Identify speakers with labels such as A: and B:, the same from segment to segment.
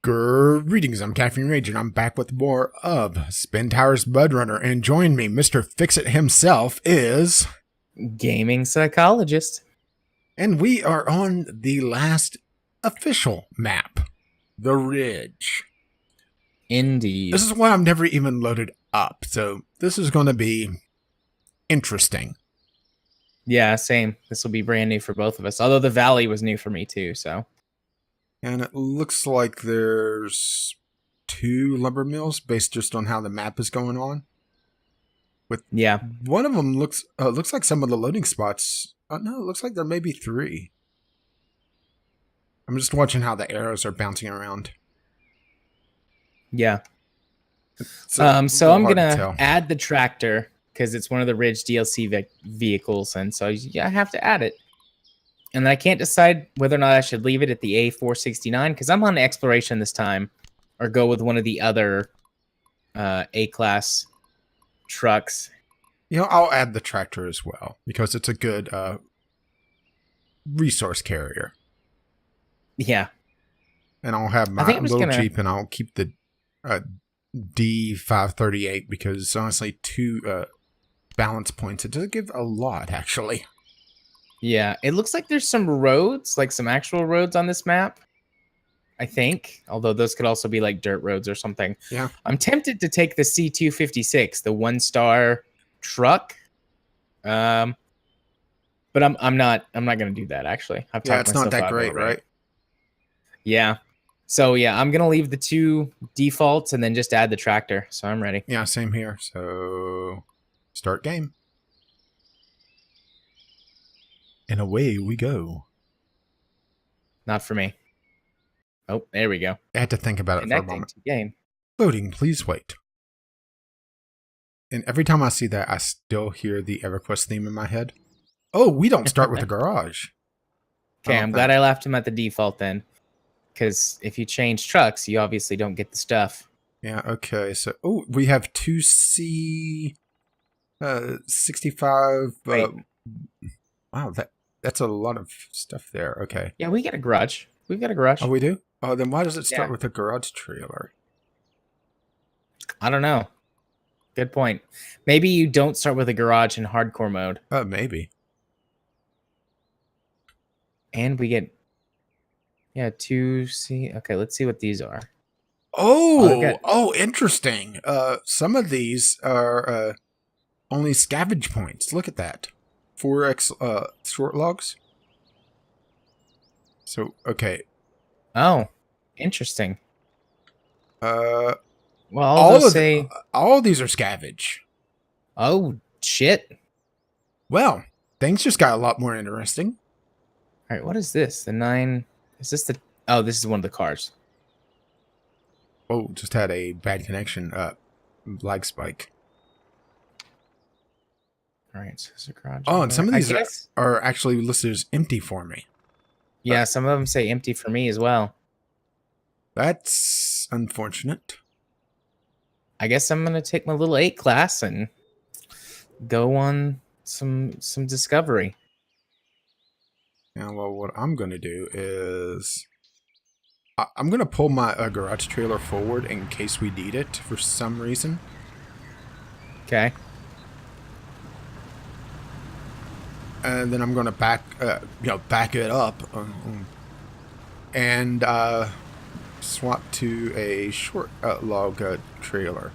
A: Greetings, I'm Caffeine Rage, and I'm back with more of Spintires MudRunner, and join me, Mr. Fix-It himself is...
B: Gaming Psychologist.
A: And we are on the last official map, the Ridge.
B: Indeed.
A: This is one I've never even loaded up, so this is going to be interesting.
B: Yeah, same. This will be brand new for both of us, although the valley was new for me too, so...
A: And it looks like there's 2 lumber mills based just on how the map is going on.
B: Yeah.
A: One of them looks like some of the loading spots. No, it looks like there may be 3. I'm just watching how the arrows are bouncing around.
B: Yeah.
A: So
B: I'm gonna add the tractor because it's one of the Ridge DLC vehicles, and so yeah, I have to add it. And I can't decide whether or not I should leave it at the A469 because I'm on exploration this time, or go with one of the other A-class trucks.
A: You know, I'll add the tractor as well because it's a good resource carrier.
B: Yeah.
A: And I'll have my little Jeep, and I'll keep the D538 because honestly, 2 balance points. It doesn't give a lot, actually.
B: Yeah, it looks like there's some roads, like some actual roads on this map, I think. Although those could also be like dirt roads or something.
A: Yeah.
B: I'm tempted to take the C256, the 1-star truck. But I'm not gonna do that actually.
A: Yeah, it's not that great, right?
B: Yeah. So yeah, I'm gonna leave the 2 defaults and then just add the tractor. So I'm ready.
A: Yeah, same here. So start game. And away we go.
B: Not for me. Oh, there we go.
A: I had to think about it for a moment.
B: To game.
A: Loading, please wait. And every time I see that, I still hear the EverQuest theme in my head. Oh, we don't start with the garage.
B: Okay, I'm glad I left him at the default then. Because if you change trucks, you obviously don't get the stuff.
A: Yeah, okay. So, oh, we have 2C 65. Wow, that's a lot of stuff there. Okay.
B: Yeah, we got a garage. We've got a garage.
A: Oh, we do? Oh, then why does it start with a garage trailer?
B: I don't know. Good point. Maybe you don't start with a garage in hardcore mode.
A: Maybe.
B: And we get... Yeah, 2C... Okay, let's see what these are.
A: Oh, interesting. Some of these are only scavenge points. Look at that. 4x short logs. So, okay.
B: Oh, interesting.
A: Well,
B: all
A: of these are scavenge.
B: Oh, shit.
A: Well, things just got a lot more interesting.
B: All right, what is this? The 9... Is this the... Oh, this is one of the cars.
A: Oh, just had a bad connection. Lag spike.
B: All right, so there's a garage.
A: Oh, and some of these are actually listed as empty for me.
B: Yeah, some of them say empty for me as well.
A: That's unfortunate.
B: I guess I'm going to take my little 8 class and go on some discovery.
A: Yeah, well, what I'm going to do is... I'm going to pull my garage trailer forward in case we need it for some reason.
B: Okay.
A: And then I'm going to back it up and swap to a short log trailer.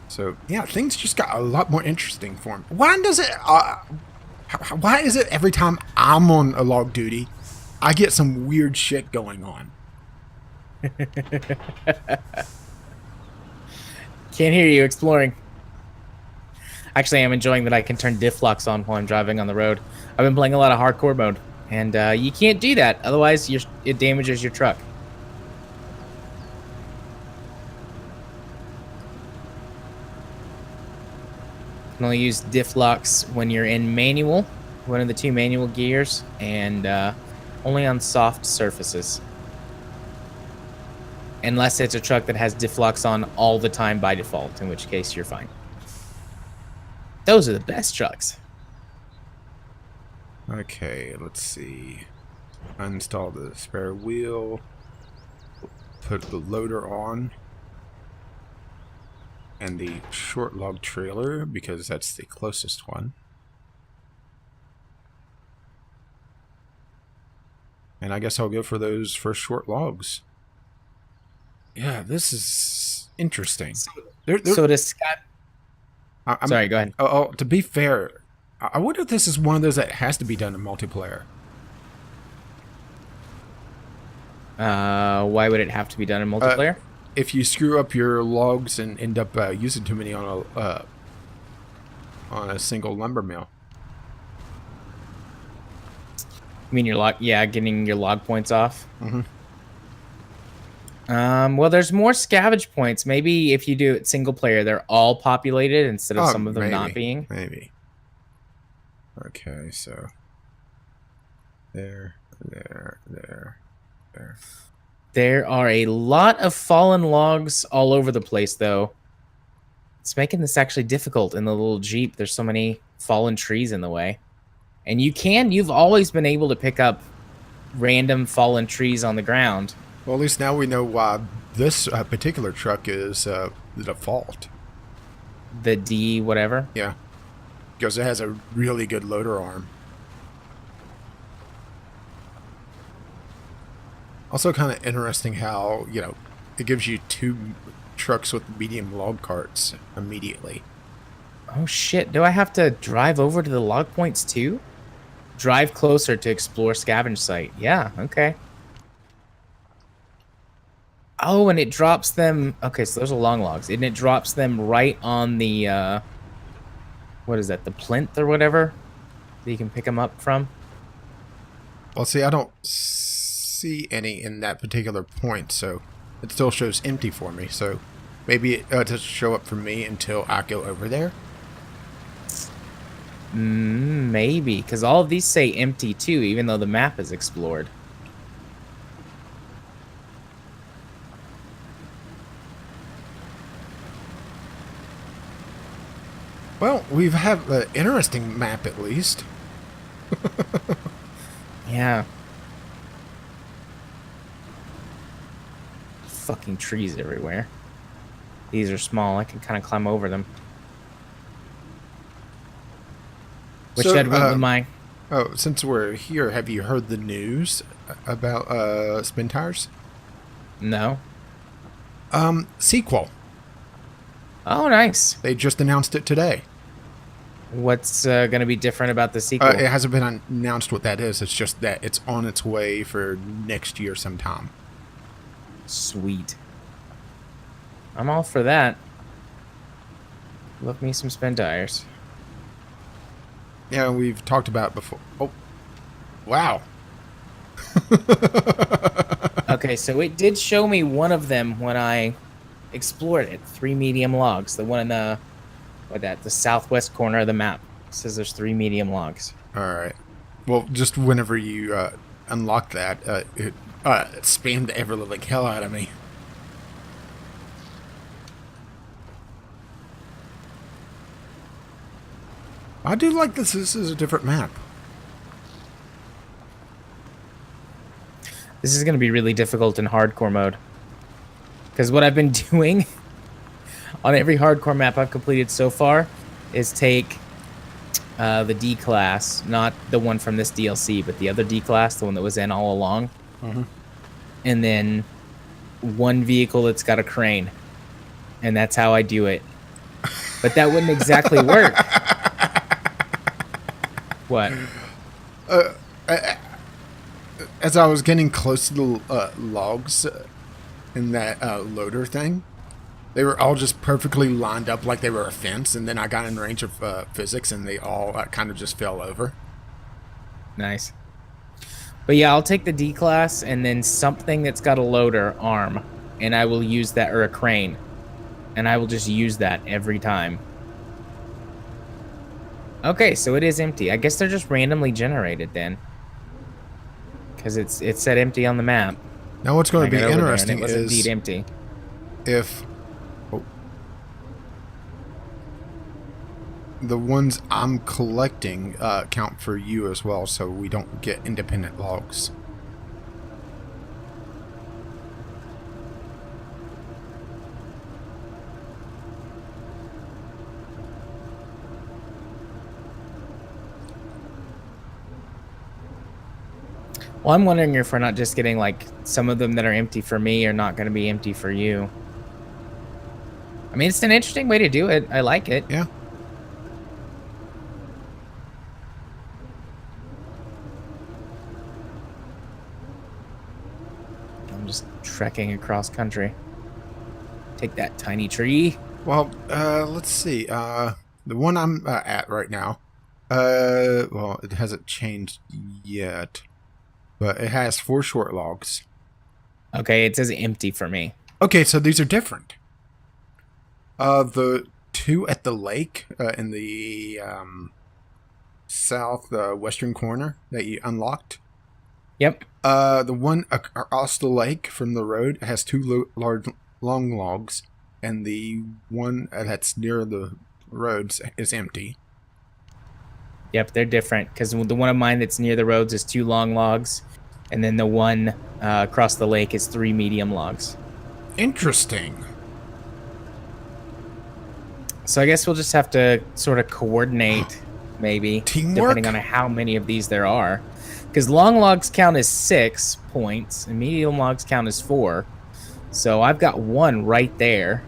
A: So yeah, things just got a lot more interesting for me. Why does it? Why is it every time I'm on a log duty, I get some weird shit going on?
B: Can't hear you exploring. Actually, I'm enjoying that I can turn diff locks on while I'm driving on the road. I've been playing a lot of hardcore mode, and you can't do that. Otherwise, it damages your truck. You can only use diff locks when you're in manual, one of the 2 manual gears, and only on soft surfaces. Unless it's a truck that has diff locks on all the time by default, in which case you're fine. Those are the best trucks.
A: Okay, let's see. Uninstall the spare wheel. put the loader on. And the short log trailer, because that's the closest one. And I guess I'll go for those first short logs. Yeah, this is interesting.
B: So to Scott... Sorry, go ahead.
A: Oh, to be fair, I wonder if this is one of those that has to be done in multiplayer.
B: Why would it have to be done in multiplayer?
A: If you screw up your logs and end up using too many on a single lumber mill.
B: You mean your log? Yeah, getting your log points off.
A: Mm-hmm.
B: Well, there's more scavenge points. Maybe if you do it single player, they're all populated instead of some of them not being.
A: Maybe. Okay, so there.
B: There are a lot of fallen logs all over the place, though. It's making this actually difficult in the little Jeep. There's so many fallen trees in the way. And you've always been able to pick up random fallen trees on the ground.
A: Well, at least now we know why this particular truck is the default.
B: The D whatever?
A: Yeah. Because it has a really good loader arm. Also kind of interesting how, it gives you 2 trucks with medium log carts immediately.
B: Oh shit, do I have to drive over to the log points too? Drive closer to explore scavenge site. Yeah, okay. Oh, and it drops them... Okay, so those are long logs. And it drops them right on the... what is that? The plinth or whatever? That you can pick them up from?
A: Well, see, I don't see any in that particular point, so it still shows empty for me. So maybe it doesn't show up for me until I go over there?
B: Maybe, because all of these say empty too, even though the map is explored.
A: Well, we have an interesting map at least.
B: Yeah. Fucking trees everywhere. These are small. I can kind of climb over them. Which I'd wouldn't mind.
A: Oh, since we're here, have you heard the news about Spintires?
B: No.
A: Sequel.
B: Oh, nice.
A: They just announced it today.
B: What's going to be different about the sequel?
A: It hasn't been announced what that is. It's just that it's on its way for next year sometime.
B: Sweet. I'm all for that. Love me some Spintires.
A: Yeah, we've talked about it before. Oh, wow.
B: Okay, so it did show me one of them when I explored it. 3 medium logs. The one in the southwest corner of the map. It says there's 3 medium logs.
A: All right. Well, just whenever you unlock that, it spammed the ever-living hell out of me. I do like this. This is a different map.
B: This is going to be really difficult in hardcore mode. Because what I've been doing on every hardcore map I've completed so far is take the D class, not the one from this DLC, but the other D class, the one that was in all along.
A: Mm-hmm.
B: And then one vehicle that's got a crane. And that's how I do it. But that wouldn't exactly work. What?
A: As I was getting close to the logs in that loader thing, they were all just perfectly lined up like they were a fence, and then I got in range of physics, and they all kind of just fell over.
B: Nice. But yeah, I'll take the D class and then something that's got a loader arm, and I will use that, or a crane, and I will just use that every time. Okay, so it is empty. I guess they're just randomly generated then. Because it said empty on the map.
A: Now what's going to be interesting
B: it was
A: is
B: indeed empty.
A: If the ones I'm collecting count for you as well, so we don't get independent logs.
B: Well, I'm wondering if we're not just getting like some of them that are empty for me are not going to be empty for you. I mean, it's an interesting way to do it. I like it.
A: Yeah.
B: I'm just trekking across country. Take that tiny tree.
A: Well, let's see. The one I'm at right now, well, it hasn't changed yet, but it has 4 short logs.
B: Okay, it says empty for me.
A: Okay, so these are different. The 2 at the lake in the south western corner that you unlocked.
B: Yep.
A: The one across the lake from the road has 2 large long logs, and the one that's near the roads is empty.
B: Yep, they're different because the one of mine that's near the roads is 2 long logs, and then the one across the lake is 3 medium logs.
A: Interesting.
B: So I guess we'll just have to sort of coordinate, maybe,
A: Teamwork?
B: depending on how many of these there are. Because long logs count as 6 points, and medium logs count as 4. So I've got 1 right there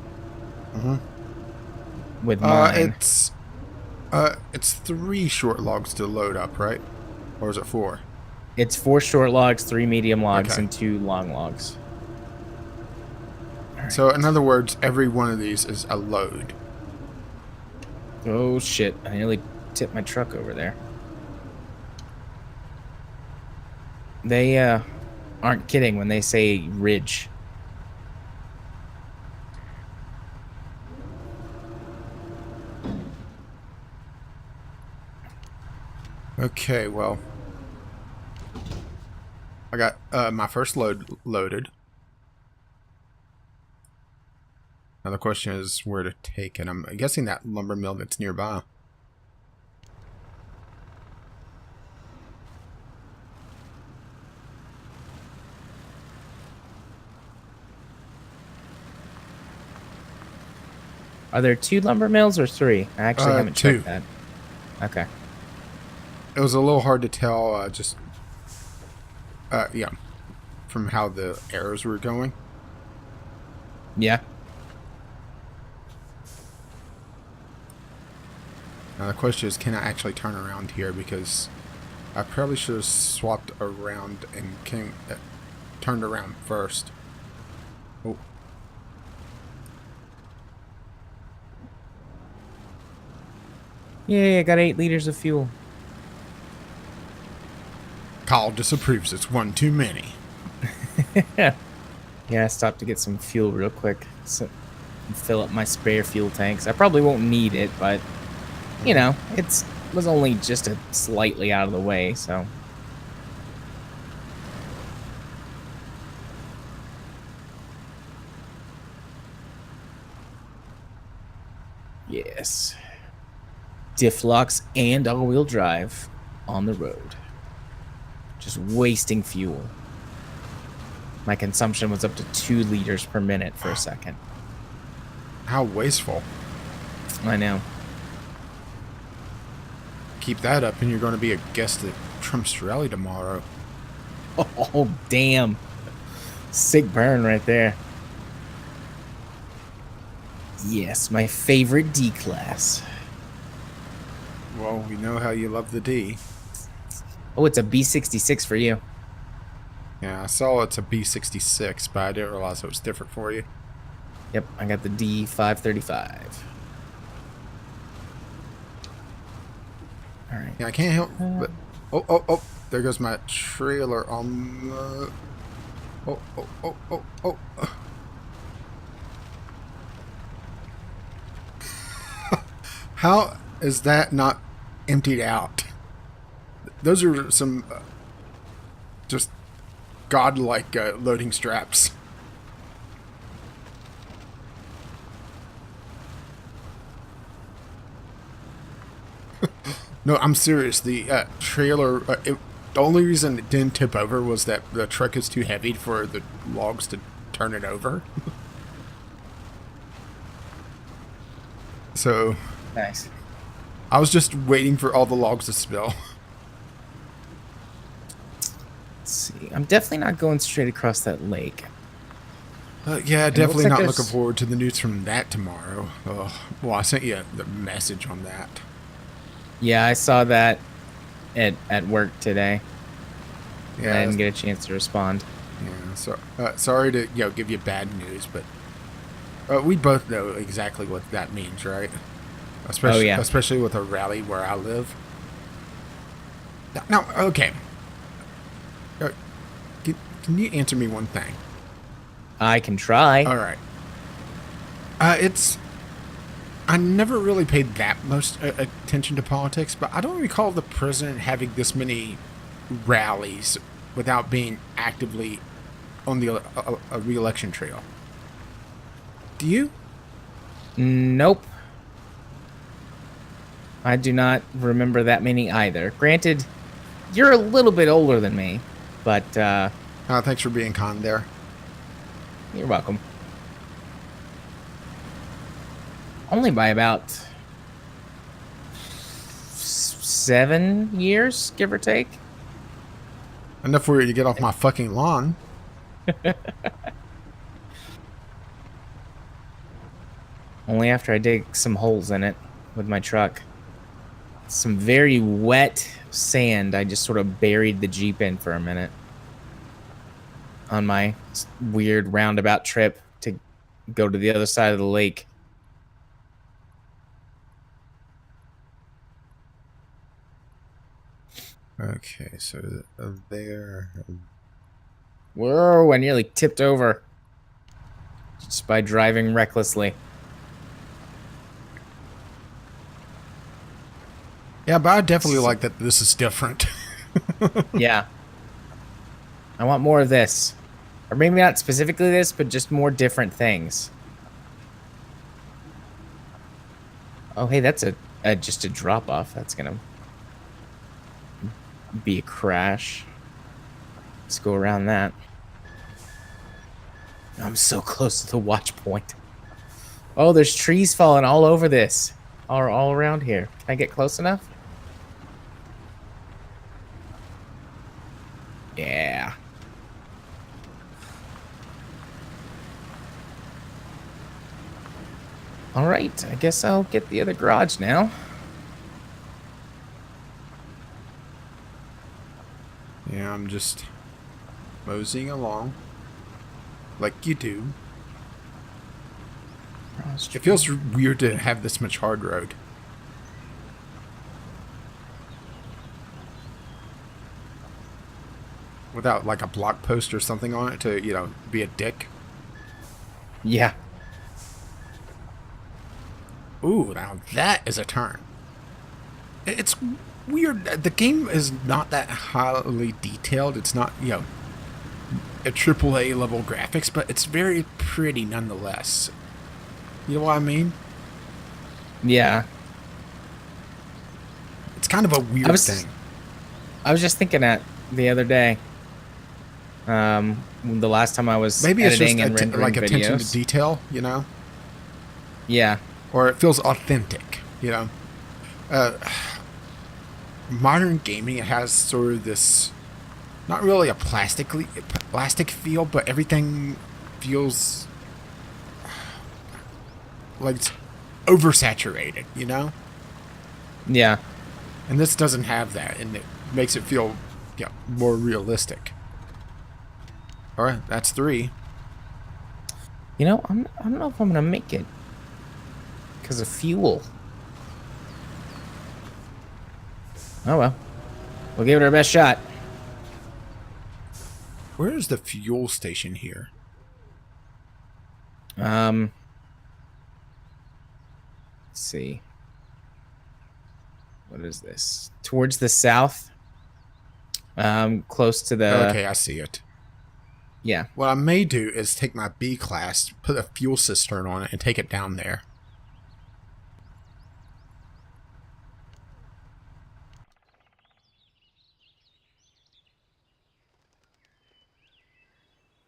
B: with mine.
A: It's 3 short logs to load up, right? Or is it 4?
B: It's 4 short logs, 3 medium logs,
A: Okay.
B: and 2 long logs. All right.
A: So in other words, every one of these is a load.
B: Oh shit, I nearly tipped my truck over there. They aren't kidding when they say ridge.
A: Okay, well, I got my first load loaded. Now the question is where to take it. I'm guessing that lumber mill that's nearby.
B: Are there 2 lumber mills or 3? I actually haven't
A: 2.
B: checked that. Okay.
A: It was a little hard to tell, yeah, from how the arrows were going.
B: Yeah.
A: Now the question is, can I actually turn around here? Because I probably should have swapped around and turned around first. Oh.
B: Yay, I got 8 liters of fuel.
A: Kyle disapproves. It's one too many.
B: Yeah, I stopped to get some fuel real quick. So fill up my spare fuel tanks. I probably won't need it, but you know, was only just a slightly out of the way, so. Yes. Diff locks and all-wheel drive on the road. Just wasting fuel. My consumption was up to 2 liters per minute for a second.
A: How wasteful.
B: I know.
A: Keep that up and you're going to be a guest at Trump's rally tomorrow.
B: Oh, damn. Sick burn right there. Yes, my favorite D class.
A: Well, we know how you love the D.
B: Oh, it's a B66 for you.
A: Yeah, I saw it's a B66, but I didn't realize it was different for you.
B: Yep, I got the D535. All right.
A: Yeah, I can't help but... Oh, there goes my trailer on the... Oh. How is that not emptied out? Those are some just godlike loading straps. No, I'm serious. The trailer, the only reason it didn't tip over was that the truck is too heavy for the logs to turn it over. So...
B: Nice.
A: I was just waiting for all the logs to spill.
B: Let's see. I'm definitely not going straight across that lake.
A: Yeah,
B: And it looks
A: definitely
B: like
A: not
B: there's-
A: looking forward to the news from that tomorrow. Well, I sent you the message on that.
B: Yeah, I saw that at work today. And I
A: Yeah,
B: didn't get a chance to respond.
A: yeah. So sorry to give you bad news, but we both know exactly what that means, right?
B: Oh, yeah.
A: Especially with a rally where I live. Now, okay. Uh, can you answer me one thing?
B: I can try.
A: All right. I never really paid that much attention to politics, but I don't recall the president having this many rallies without being actively on the re-election trail. Do you?
B: Nope. I do not remember that many either. Granted, you're a little bit older than me, but
A: Thanks for being kind there.
B: you're welcome. Only by about 7 years, give or take.
A: Enough for you to get off my fucking lawn.
B: Only after I dig some holes in it with my truck. Some very wet sand. I just sort of buried the Jeep in for a minute on my weird roundabout trip to go to the other side of the lake.
A: Okay, so there.
B: Whoa, I nearly tipped over just by driving recklessly.
A: Yeah, but I definitely like that this is different.
B: Yeah. I want more of this. Or maybe not specifically this, but just more different things. Oh, hey, that's just a drop off. That's gonna be a crash. Let's go around that. I'm so close to the watch point. Oh, there's trees falling all over this. All around here. Can I get close enough? Yeah. All right, I guess I'll get the other garage now.
A: Yeah, I'm just moseying along like you do. It feels weird to have this much hard road. Without like a block post or something on it to, be a dick.
B: Yeah.
A: Ooh, now that is a turn. It's weird. The game is not that highly detailed. It's not, a AAA level graphics, but it's very pretty nonetheless. You know what I mean?
B: Yeah.
A: It's kind of a weird thing.
B: I was just thinking that the other day. The last time I was
A: Maybe it's
B: editing
A: just
B: and rendering
A: like attention
B: videos.
A: to detail,
B: Yeah.
A: or it feels authentic, Modern gaming, it has sort of this, not really a plastic feel, but everything feels like it's oversaturated,
B: Yeah.
A: And this doesn't have that, and it makes it feel, more realistic. All right, that's 3.
B: I don't know if I'm gonna make it because of fuel. Oh well, we'll give it our best shot.
A: Where is the fuel station here?
B: Let's see. What is this? Towards the south. Close to the.
A: Okay, I see it.
B: Yeah.
A: What I may do is take my B class, put a fuel cistern on it, and take it down there.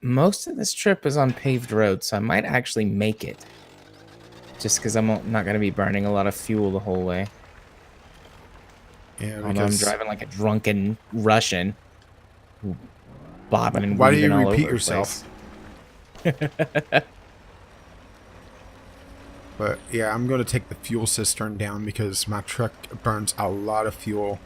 B: Most of this trip is on paved roads, so I might actually make it. Just because I'm not going to be burning a lot of fuel the whole way.
A: Yeah,
B: Although I'm driving like a drunken Russian. bobbing and
A: Why do
B: weaving
A: you
B: all
A: repeat
B: over
A: yourself?
B: the place.
A: But yeah, I'm going to take the fuel cistern down because my truck burns a lot of fuel.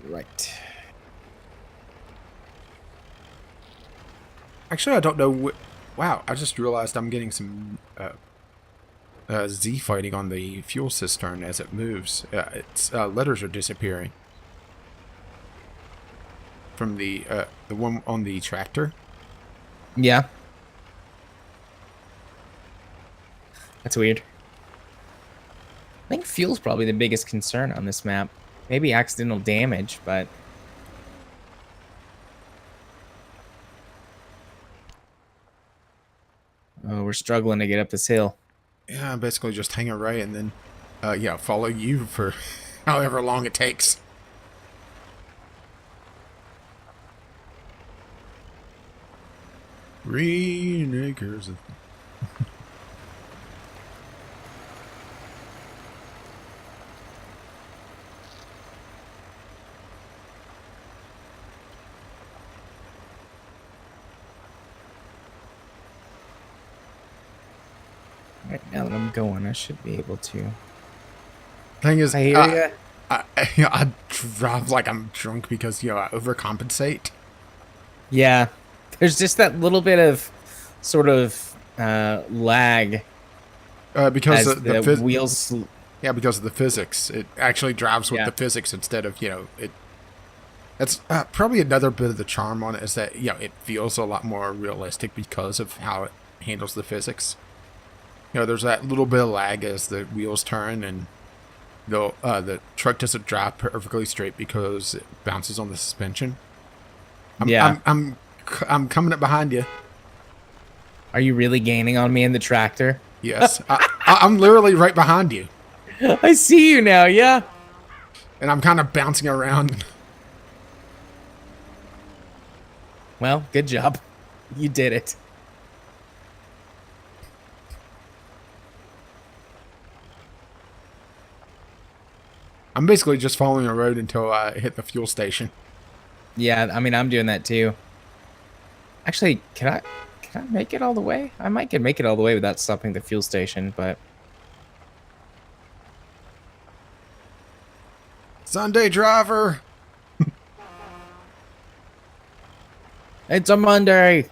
B: Right.
A: Actually, I don't know. Wow, I just realized I'm getting some Z fighting on the fuel cistern as it moves. Its letters are disappearing from the one on the tractor.
B: Yeah. That's weird. I think fuel's probably the biggest concern on this map. Maybe accidental damage, but... Oh, we're struggling to get up this hill.
A: Yeah, basically just hang a right and then, yeah, follow you for however long it takes. Green acres.
B: Right now that I'm going, I should be able to.
A: Thing is,
B: I hear ya.
A: I drive like I'm drunk because, you know, I overcompensate.
B: Yeah. There's just that little bit of sort of lag
A: Because
B: as the wheels...
A: Yeah, because of the physics. It actually drives with
B: Yeah.
A: the physics instead of, you know, it. That's probably another bit of the charm on it is that, you know, it feels a lot more realistic because of how it handles the physics. You know, there's that little bit of lag as the wheels turn, and the truck doesn't drive perfectly straight because it bounces on the suspension. I'm coming up behind you.
B: Are you really gaining on me in the tractor?
A: Yes, I'm literally right behind you,
B: I see you now, yeah.
A: and I'm kind of bouncing around.
B: Well, good job. You did it.
A: I'm basically just following a road until I hit the fuel station.
B: Yeah, I mean, I'm doing that too. Actually, can I make it all the way? I might can make it all the way without stopping at the fuel station, but...
A: Sunday driver!
B: It's a Monday!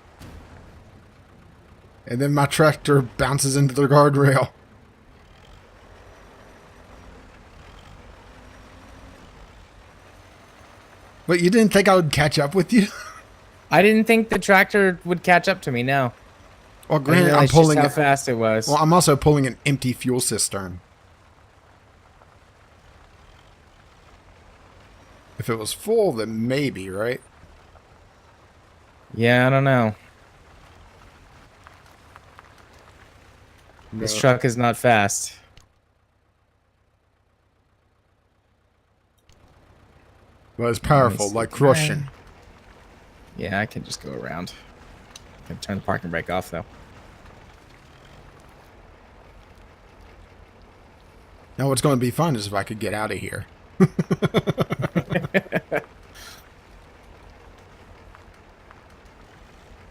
A: And then my tractor bounces into the guardrail. But you didn't think I would catch up with you?
B: I didn't think the tractor would catch up to me, no.
A: Well,
B: I didn't
A: granted, I'm
B: realize
A: pulling
B: just how fast it was.
A: Well, I'm also pulling an empty fuel cistern. If it was full, then maybe, right?
B: Yeah, I don't know. This truck is not fast.
A: But it's powerful, like Russian.
B: Yeah, I can just go around. I can turn the parking brake off, though.
A: Now what's going to be fun is if I could get out of here.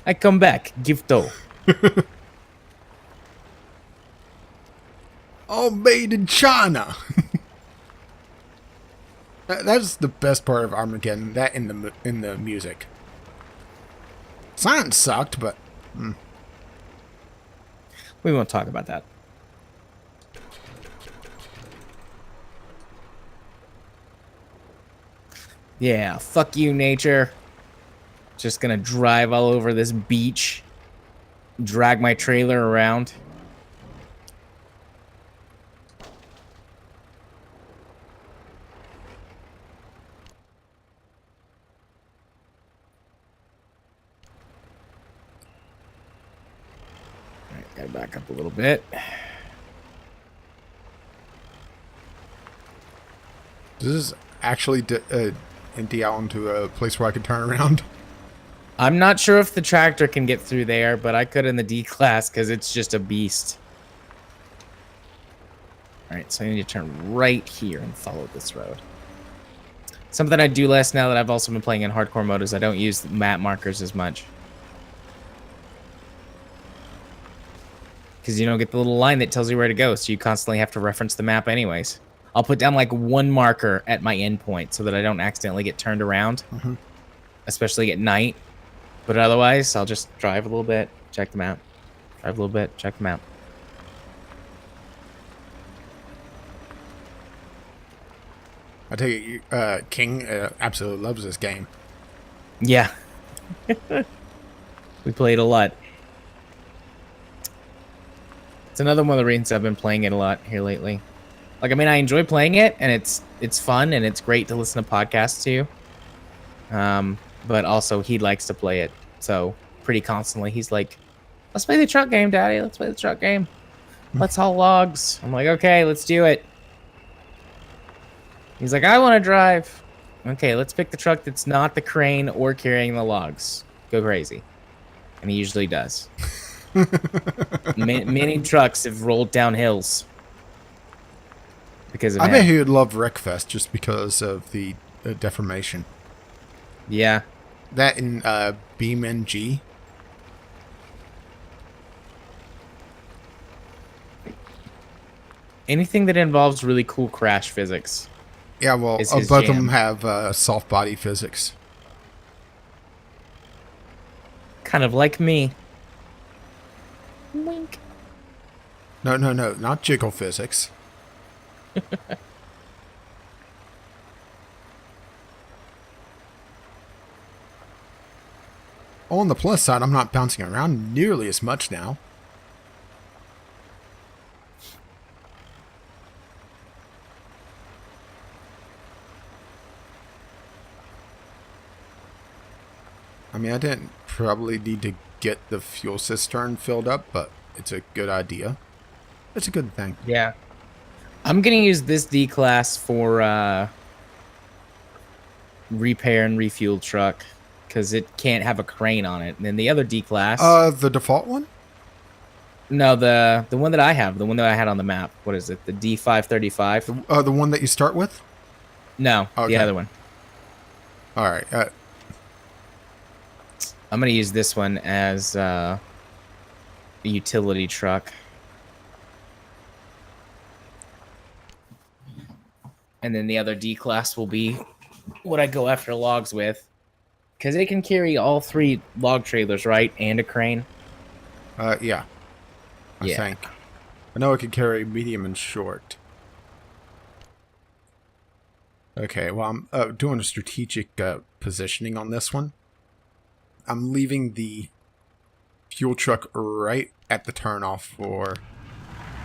B: I come back, Gifto.
A: All made in China! That's the best part of Armageddon, that in the music. Science sucked, but...
B: We won't talk about that. Yeah, fuck you, nature. Just gonna drive all over this beach. Drag my trailer around. Alright, gotta back up a little bit.
A: Does this actually empty out into a place where I can turn around?
B: I'm not sure if the tractor can get through there, but I could in the D-Class because it's just a beast. All right, so I need to turn right here and follow this road. Something I do less now that I've also been playing in hardcore mode is I don't use map markers as much. Because you don't get the little line that tells you where to go, so you constantly have to reference the map anyways. I'll put down like one marker at my endpoint so that I don't accidentally get turned around, especially at night. But otherwise, I'll just drive a little bit, check the map. Drive a little bit, check the map.
A: I take it King absolutely loves this game.
B: Yeah. We played a lot. It's another one of the reasons I've been playing it a lot here lately. Like, I mean, I enjoy playing it, and it's fun, and it's great to listen to podcasts to. But also, he likes to play it. So, pretty constantly, he's like, let's play the truck game, Daddy. Let's play the truck game. Let's haul logs. I'm like, okay, let's do it. He's like, I want to drive. Okay, let's pick the truck that's not the crane or carrying the logs. Go crazy. And he usually does. Many trucks have rolled down hills because of
A: I
B: him.
A: bet he would love Wreckfest just because of the deformation.
B: Yeah.
A: That in BeamNG.
B: Anything that involves really cool crash physics.
A: Yeah, well,
B: Is
A: both
B: his
A: of them
B: jam.
A: have soft body physics.
B: Kind of like me. Wink.
A: No, not jiggle physics. On the plus side, I'm not bouncing around nearly as much now. I mean, I didn't probably need to get the fuel cistern filled up, but it's a good idea. It's a good thing.
B: Yeah. I'm going to use this D class for repair and refuel truck because it can't have a crane on it. And then the other D class.
A: The default one?
B: No, the one that I have, the one that I had on the map. What is it? The D535?
A: The one that you start with?
B: No,
A: Okay.
B: the other one.
A: All right.
B: I'm going to use this one as a utility truck. And then the other D class will be what I go after logs with. Because it can carry all 3 log trailers, right? And a crane.
A: Yeah. I
B: Yeah.
A: think. I know it could carry medium and short. Okay, well, I'm doing a strategic positioning on this one. I'm leaving the fuel truck right at the turnoff for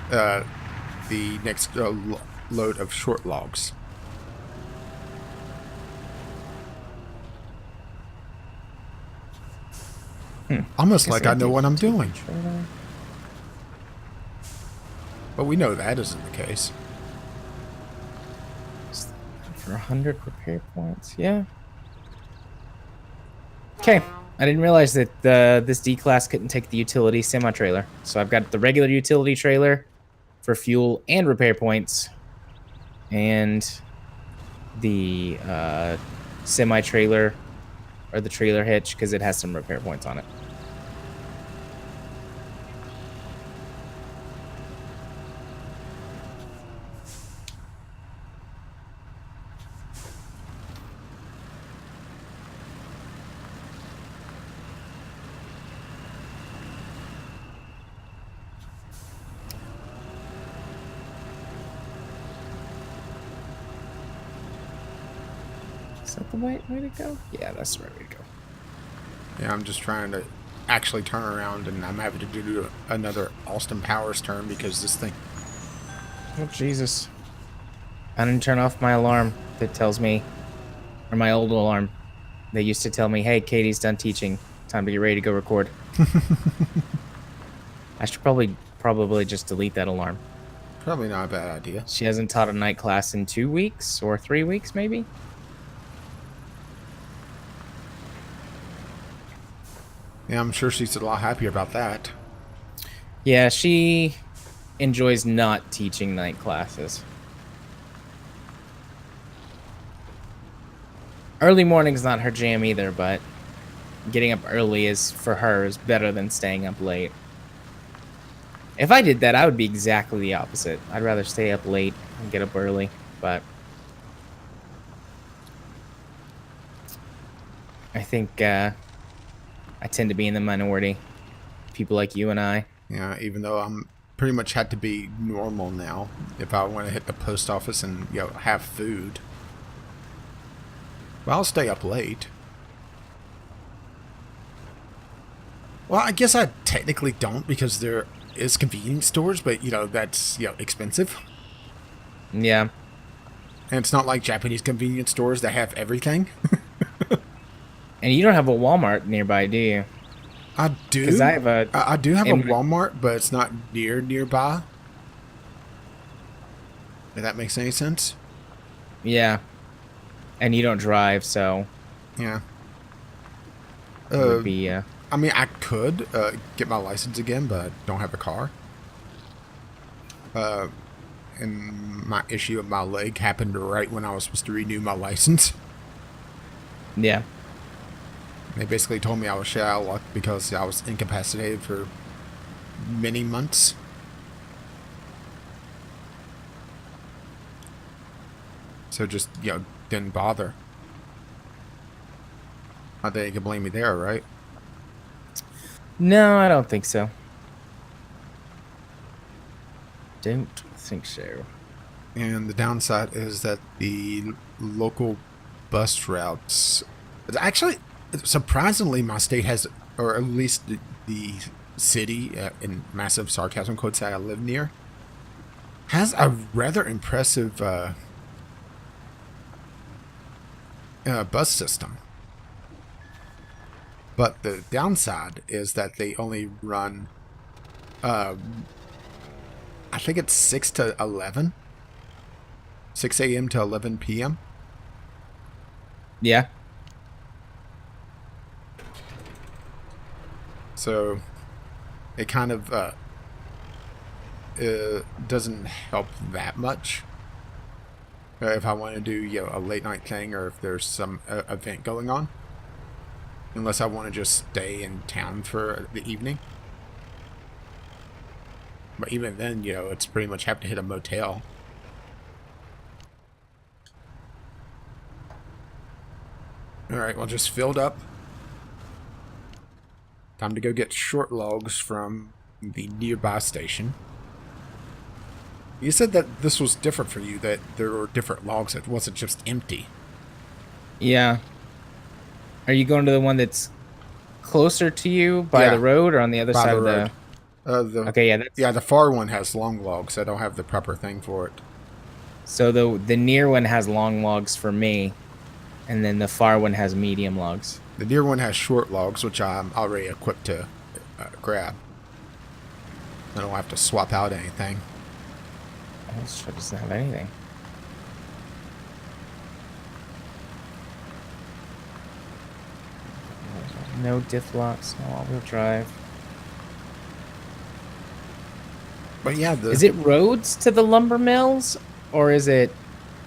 A: the next load of short logs. Almost like I know what I'm doing. But we know that isn't the case.
B: For 100 repair points, yeah. Okay, I didn't realize that this D class couldn't take the utility semi-trailer. So I've got the regular utility trailer for fuel and repair points. And the semi-trailer or the trailer hitch because it has some repair points on it. Is that the right way to go? Yeah, that's the right way to go.
A: Yeah, I'm just trying to actually turn around, and I'm having to do another Austin Powers turn because this thing...
B: Oh, Jesus. I didn't turn off my alarm that tells me, or my old alarm. They used to tell me, hey, Katie's done teaching. Time to get ready to go record. I should probably just delete that alarm.
A: Probably not a bad idea.
B: She hasn't taught a night class in 2 weeks or 3 weeks, maybe?
A: Yeah, I'm sure she's a lot happier about that.
B: Yeah, she enjoys not teaching night classes. Early morning's not her jam either, but getting up early is for her is better than staying up late. If I did that, I would be exactly the opposite. I'd rather stay up late and get up early, but I think I tend to be in the minority. People like you and I.
A: Yeah, even though I'm pretty much had to be normal now if I want to hit the post office and have food. Well, I'll stay up late. Well, I guess I technically don't because there is convenience stores, but that's expensive.
B: Yeah.
A: And it's not like Japanese convenience stores that have everything.
B: And you don't have a Walmart nearby, do you?
A: I do.
B: Because I have
A: I do have a Walmart, but it's not nearby. If that makes any sense.
B: Yeah. And you don't drive, so
A: yeah.
B: It would be.
A: I mean, I could get my license again, but I don't have a car. And my issue with my leg happened right when I was supposed to renew my license.
B: Yeah.
A: They basically told me I was shit out of luck because I was incapacitated for many months. So just, didn't bother. I think you can blame me there, right?
B: No, I don't think so. Don't think so.
A: And the downside is that the local bus routes... Actually, surprisingly, my state has, or at least the city, in massive sarcasm quotes that I live near, has a rather impressive bus system. But the downside is that they only run, I think it's 6 to 11. 6 a.m. to 11 p.m.
B: Yeah.
A: So it kind of doesn't help that much. If I want to do a late night thing or if there's some event going on. Unless I want to just stay in town for the evening. But even then, it's pretty much have to hit a motel. Alright, well, just filled up. Time to go get short logs from the nearby station. You said that this was different for you, that there were different logs. It wasn't just empty.
B: Yeah. Are you going to the one that's closer to you by the road or on the other side of the...
A: Okay,
B: yeah.
A: Yeah, the far one has long logs. I don't have the proper thing for it.
B: So the near one has long logs for me, and then the far one has medium logs.
A: The near one has short logs, which I'm already equipped to grab. I don't have to swap out anything.
B: This truck doesn't have anything. No diff locks, no all-wheel drive.
A: But yeah,
B: is it roads to the lumber mills, or is it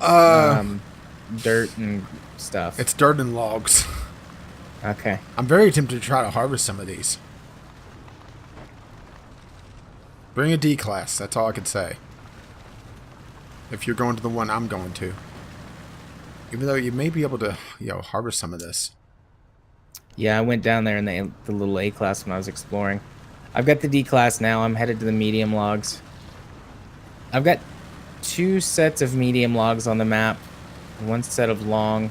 B: dirt and stuff?
A: It's dirt and logs.
B: Okay.
A: I'm very tempted to try to harvest some of these. Bring a D class. That's all I can say. If you're going to the one I'm going to, even though you may be able to, harvest some of this.
B: Yeah, I went down there in the little A class when I was exploring. I've got the D class now. I'm headed to the medium logs. I've got 2 sets of medium logs on the map. 1 set of long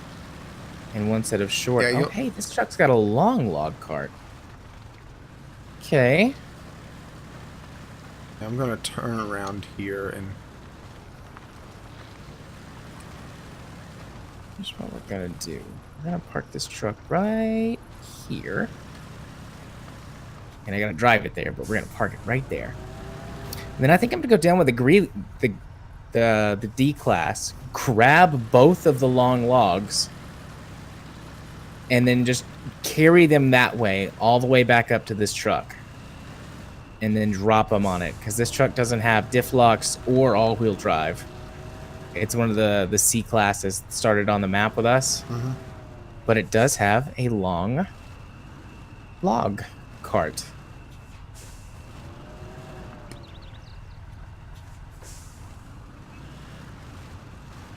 B: and 1 set of short.
A: Yeah,
B: hey, this truck's got a long log cart. Okay.
A: I'm going to turn around here and...
B: Here's what we're going to do. We're going to park this truck right here. And I got to drive it there, but we're going to park it right there. And then I think I'm going to go down with the D class, grab both of the long logs, and then just carry them that way all the way back up to this truck. and then drop them on it, because this truck doesn't have diff locks or all-wheel drive. It's one of the C classes started on the map with us, but it does have a long log cart.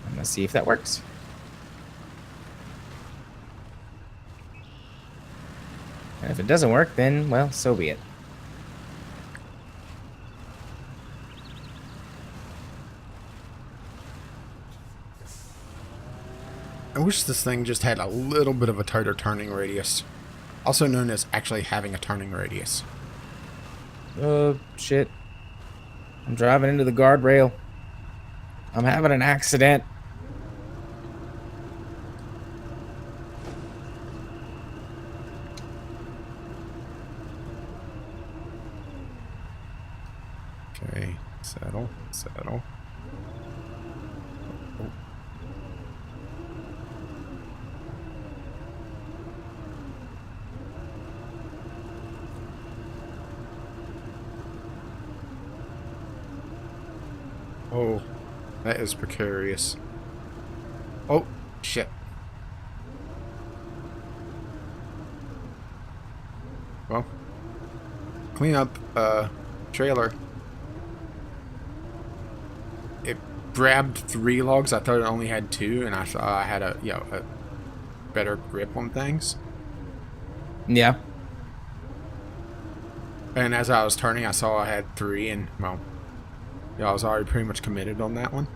B: I'm gonna see if that works. And if it doesn't work, then, well, so be it.
A: I wish this thing just had a little bit of a tighter turning radius. Also known as actually having a turning radius.
B: Oh, shit. I'm driving into the guardrail. I'm having an accident.
A: Okay, settle. Oh, that is precarious. Oh, shit. Well, clean up, trailer. It grabbed 3 logs. I thought it only had 2, and I thought I had a better grip on things.
B: Yeah.
A: And as I was turning, I saw I had 3, and, well, I was already pretty much committed on that one.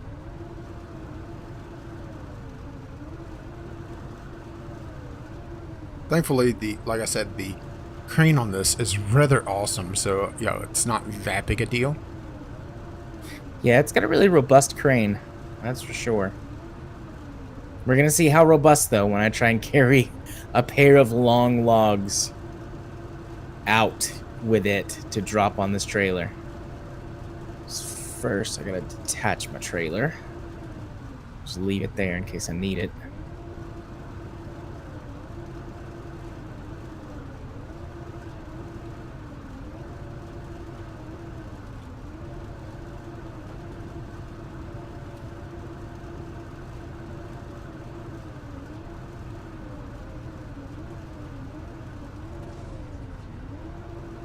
A: Thankfully, like I said, the crane on this is rather awesome, so, it's not that big a deal.
B: Yeah, it's got a really robust crane. That's for sure. We're going to see how robust, though, when I try and carry a pair of long logs out with it to drop on this trailer. First, I gotta detach my trailer. Just leave it there in case I need it.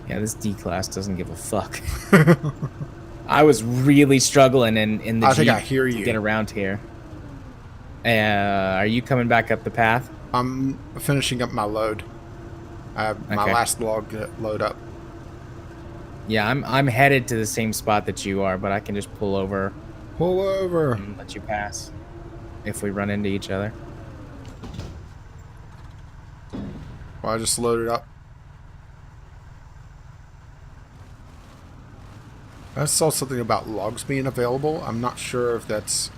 B: Yeah, this D-Class doesn't give a fuck. I was really struggling in the Jeep to get around here. Are you coming back up the path?
A: I'm finishing up my load. I have my last log to load up.
B: Yeah, I'm headed to the same spot that you are, but I can just pull over.
A: Pull over.
B: And let you pass if we run into each other.
A: Well, I just loaded up. I saw something about logs being available. I'm not sure if that's,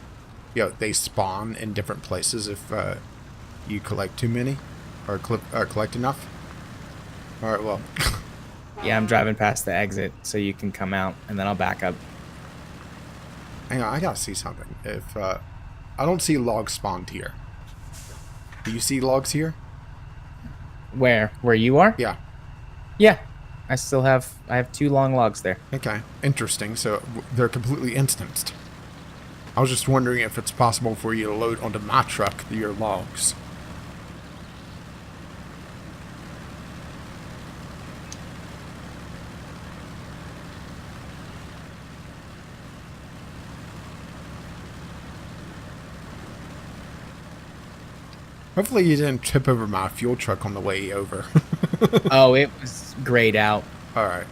A: they spawn in different places if you collect too many or collect enough. All right, well.
B: Yeah, I'm driving past the exit so you can come out, and then I'll back up.
A: Hang on, I gotta see something. If I don't see logs spawned here. Do you see logs here?
B: Where you are?
A: Yeah.
B: Yeah. I have 2 long logs there.
A: Okay, interesting. So they're completely instanced. I was just wondering if it's possible for you to load onto my truck your logs. Hopefully you didn't trip over my fuel truck on the way over.
B: Oh, it was grayed out.
A: All right.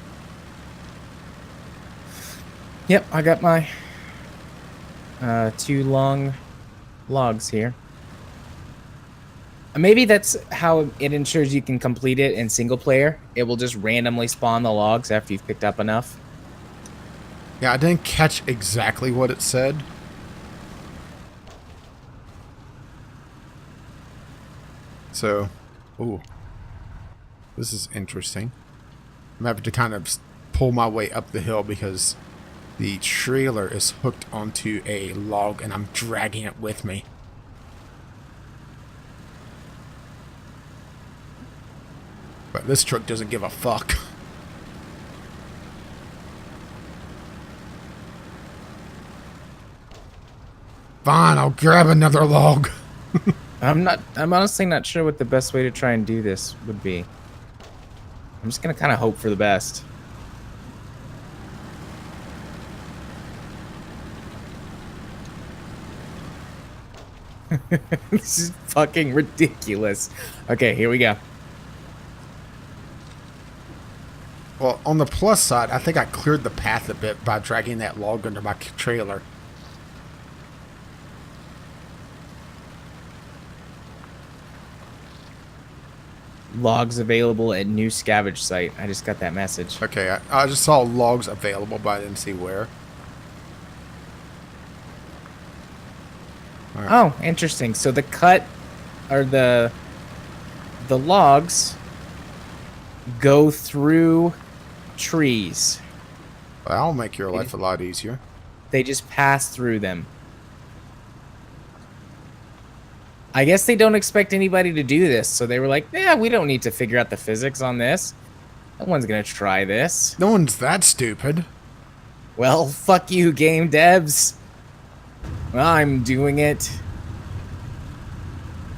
B: Yep, I got my 2 long logs here. Maybe that's how it ensures you can complete it in single player. It will just randomly spawn the logs after you've picked up enough.
A: Yeah, I didn't catch exactly what it said. So, ooh, this is interesting. I'm having to kind of pull my way up the hill because the trailer is hooked onto a log and I'm dragging it with me. But this truck doesn't give a fuck. Fine, I'll grab another log.
B: I'm honestly not sure what the best way to try and do this would be. I'm just gonna kind of hope for the best. This is fucking ridiculous. Okay, here we go.
A: Well, on the plus side, I think I cleared the path a bit by dragging that log under my trailer.
B: Logs available at new scavenge site. I just got that message.
A: Okay, I just saw logs available, but I didn't see where.
B: Right. Oh, interesting. So the cut or the logs go through trees.
A: Well, that'll make your life a lot easier.
B: They just pass through them. I guess they don't expect anybody to do this, so they were like, yeah, we don't need to figure out the physics on this. No one's gonna try this.
A: No one's that stupid.
B: Well, fuck you, game devs. I'm doing it.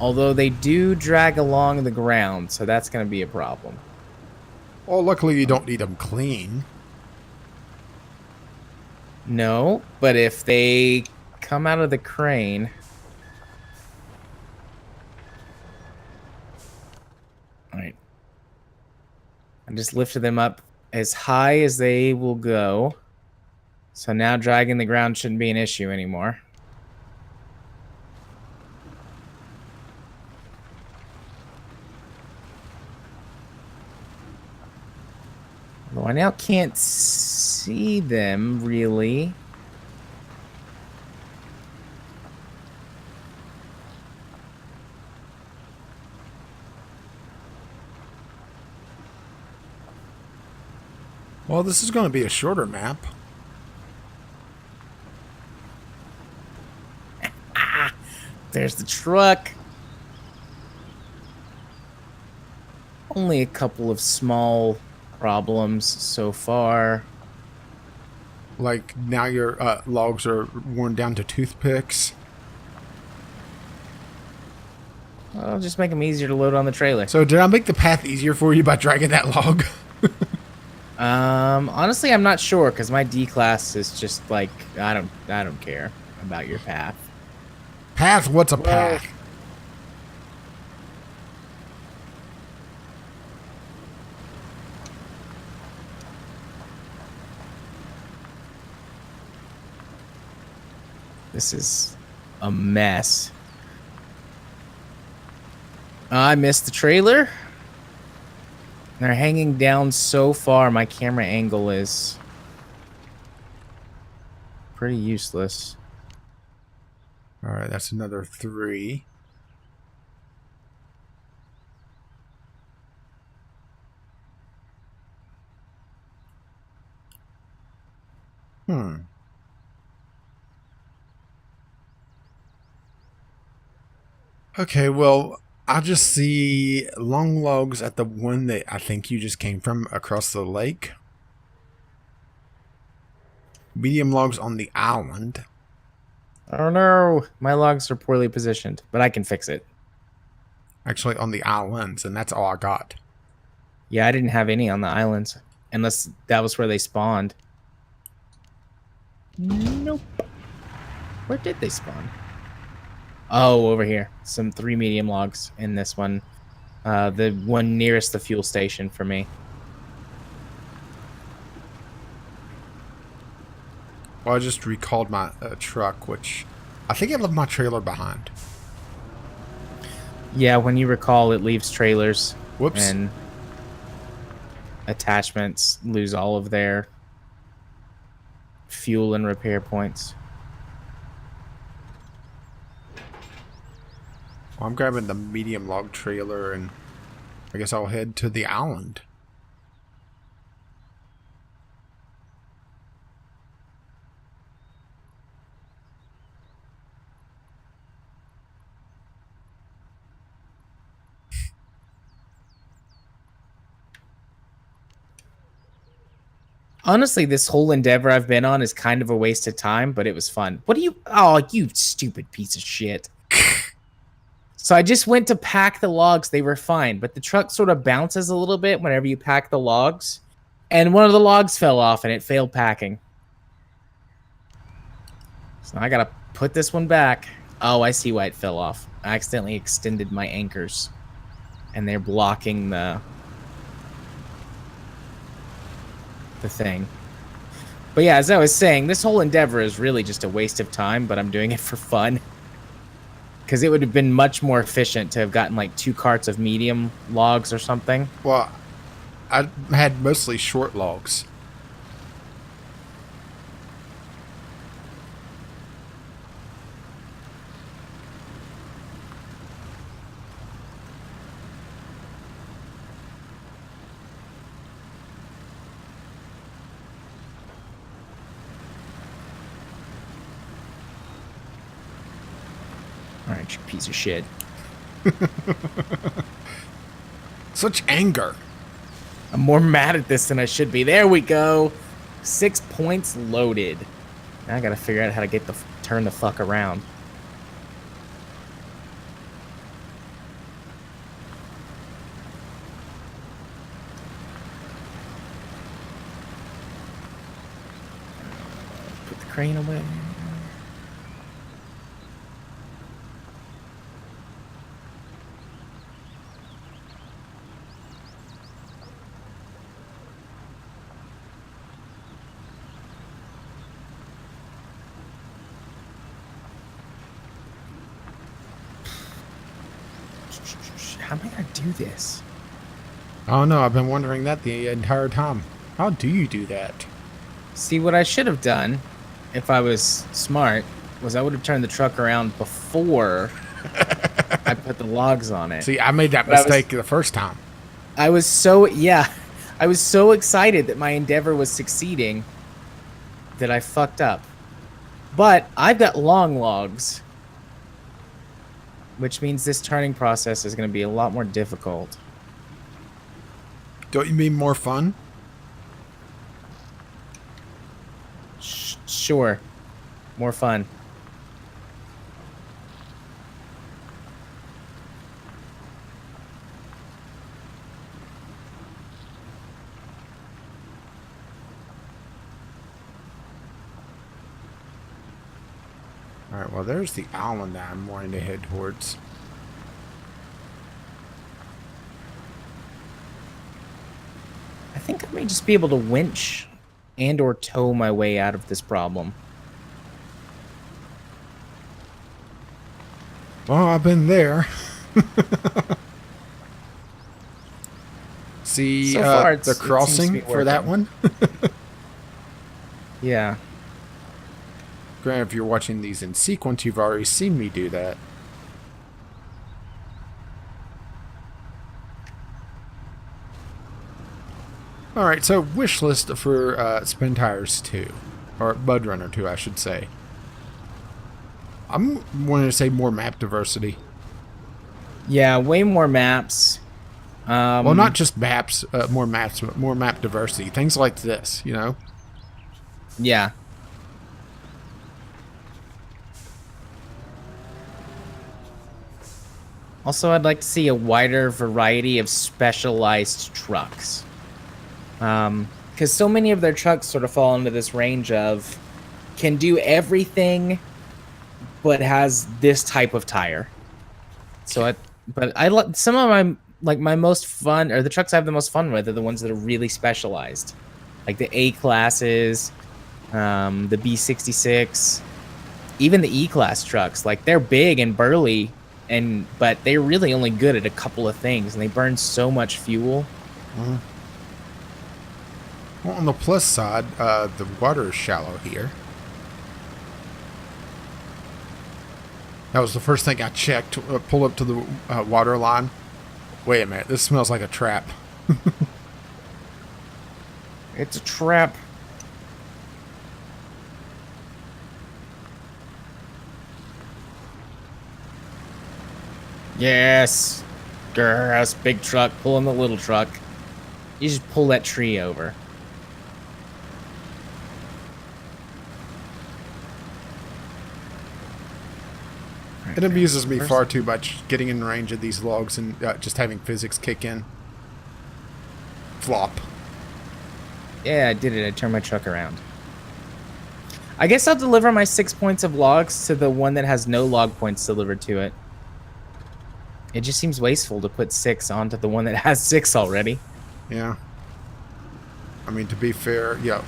B: Although they do drag along the ground, so that's gonna be a problem.
A: Well, luckily you don't need them clean.
B: No, but if they come out of the crane... Alright. I just lifted them up as high as they will go. So now dragging the ground shouldn't be an issue anymore. Although I now can't see them, really.
A: Well, this is going to be a shorter map.
B: There's the truck. Only a couple of small problems so far.
A: Like, now your logs are worn down to toothpicks.
B: I'll just make them easier to load on the trailer.
A: So, did I make the path easier for you by dragging that log?
B: Honestly, I'm not sure because my D class is just like I don't care about your path.
A: Path? What's a path?
B: This is a mess. I missed the trailer. They're hanging down so far, my camera angle is pretty useless.
A: Alright, that's another 3. Okay, well, I just see long logs at the one that I think you just came from across the lake. Medium logs on the island.
B: Oh no, my logs are poorly positioned, but I can fix it.
A: Actually, on the islands, and that's all I got.
B: Yeah, I didn't have any on the islands, unless that was where they spawned. Nope. Where did they spawn? Oh, over here. Some 3 medium logs in this one. The one nearest the fuel station for me.
A: Well, I just recalled my truck, which I think I left my trailer behind.
B: Yeah, when you recall, it leaves trailers.
A: Whoops.
B: And attachments lose all of their fuel and repair points.
A: Well, I'm grabbing the medium log trailer, and I guess I'll head to the island.
B: Honestly, this whole endeavor I've been on is kind of a waste of time, but it was fun. What do you... Oh, you stupid piece of shit. So I just went to pack the logs. They were fine, but the truck sort of bounces a little bit whenever you pack the logs. And one of the logs fell off and it failed packing. So I gotta put this one back. Oh, I see why it fell off. I accidentally extended my anchors. And they're blocking the thing. But yeah, as I was saying, this whole endeavor is really just a waste of time, but I'm doing it for fun. Because it would have been much more efficient to have gotten like 2 carts of medium logs or something.
A: Well, I had mostly short logs.
B: All right, you piece of shit.
A: Such anger.
B: I'm more mad at this than I should be. There we go. 6 points loaded. Now I gotta figure out how to turn the fuck around. Put the crane away. How am I gonna do this?
A: Oh no, I've been wondering that the entire time. How do you do that?
B: See, what I should have done, if I was smart, was I would have turned the truck around before I put the logs on it.
A: See, I made that mistake the first time.
B: I was so excited that my endeavor was succeeding that I fucked up. But I've got long logs, which means this turning process is going to be a lot more difficult.
A: Don't you mean more fun?
B: Sure. More fun.
A: Alright, well there's the island that I'm wanting to head towards.
B: I think I may just be able to winch and or tow my way out of this problem.
A: Well, I've been there. See
B: So far,
A: the
B: it
A: crossing
B: seems to be
A: for that
B: working.
A: one?
B: Yeah.
A: Granted, if you're watching these in sequence, you've already seen me do that. Alright, so wish list for Spintires 2. Or MudRunner 2, I should say. I'm wanting to say more map diversity.
B: Yeah, way more maps.
A: Well, not just maps, more maps, but more map diversity. Things like this, you know?
B: Yeah. Also, I'd like to see a wider variety of specialized trucks. Because so many of their trucks sort of fall into this range of can do everything, but has this type of tire. So, I like some of my most fun, or the trucks I have the most fun with, are the ones that are really specialized, like the A classes, the B66, even the E class trucks. Like they're big and burly, but they're really only good at a couple of things, and they burn so much fuel.
A: Well, on the plus side, the water is shallow here. That was the first thing I checked. Pull up to the water line. Wait a minute, this smells like a trap.
B: It's a trap. Yes. Yes, big truck pulling the little truck. You just pull that tree over.
A: It amuses me far too much getting in range of these logs and just having physics kick in. Flop.
B: Yeah, I did it. I turned my truck around. I guess I'll deliver my 6 points of logs to the one that has no log points delivered to it. It just seems wasteful to put 6 onto the one that has 6 already.
A: Yeah. I mean, to be fair, yeah.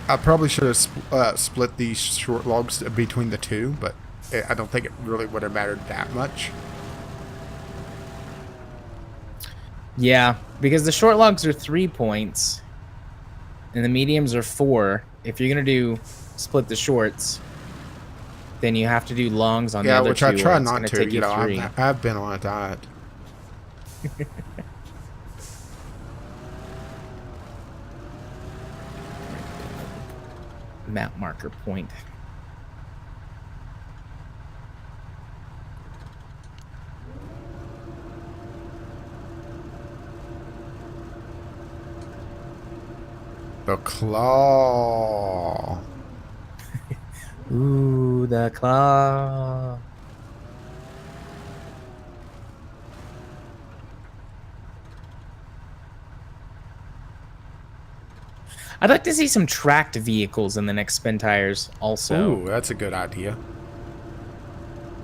A: I probably should have split these short logs between the two, but I don't think it really would have mattered that much.
B: Yeah, because the short logs are 3 points, and the mediums are 4. If you're gonna do split the shorts, then you have to do longs on the other two.
A: Yeah, which I try
B: or it's
A: not
B: gonna
A: to.
B: take
A: You know,
B: 3.
A: I've been on a diet.
B: Map marker point.
A: The claw.
B: Ooh, the claw. I'd like to see some tracked vehicles in the next Spintires also.
A: Ooh, that's a good idea.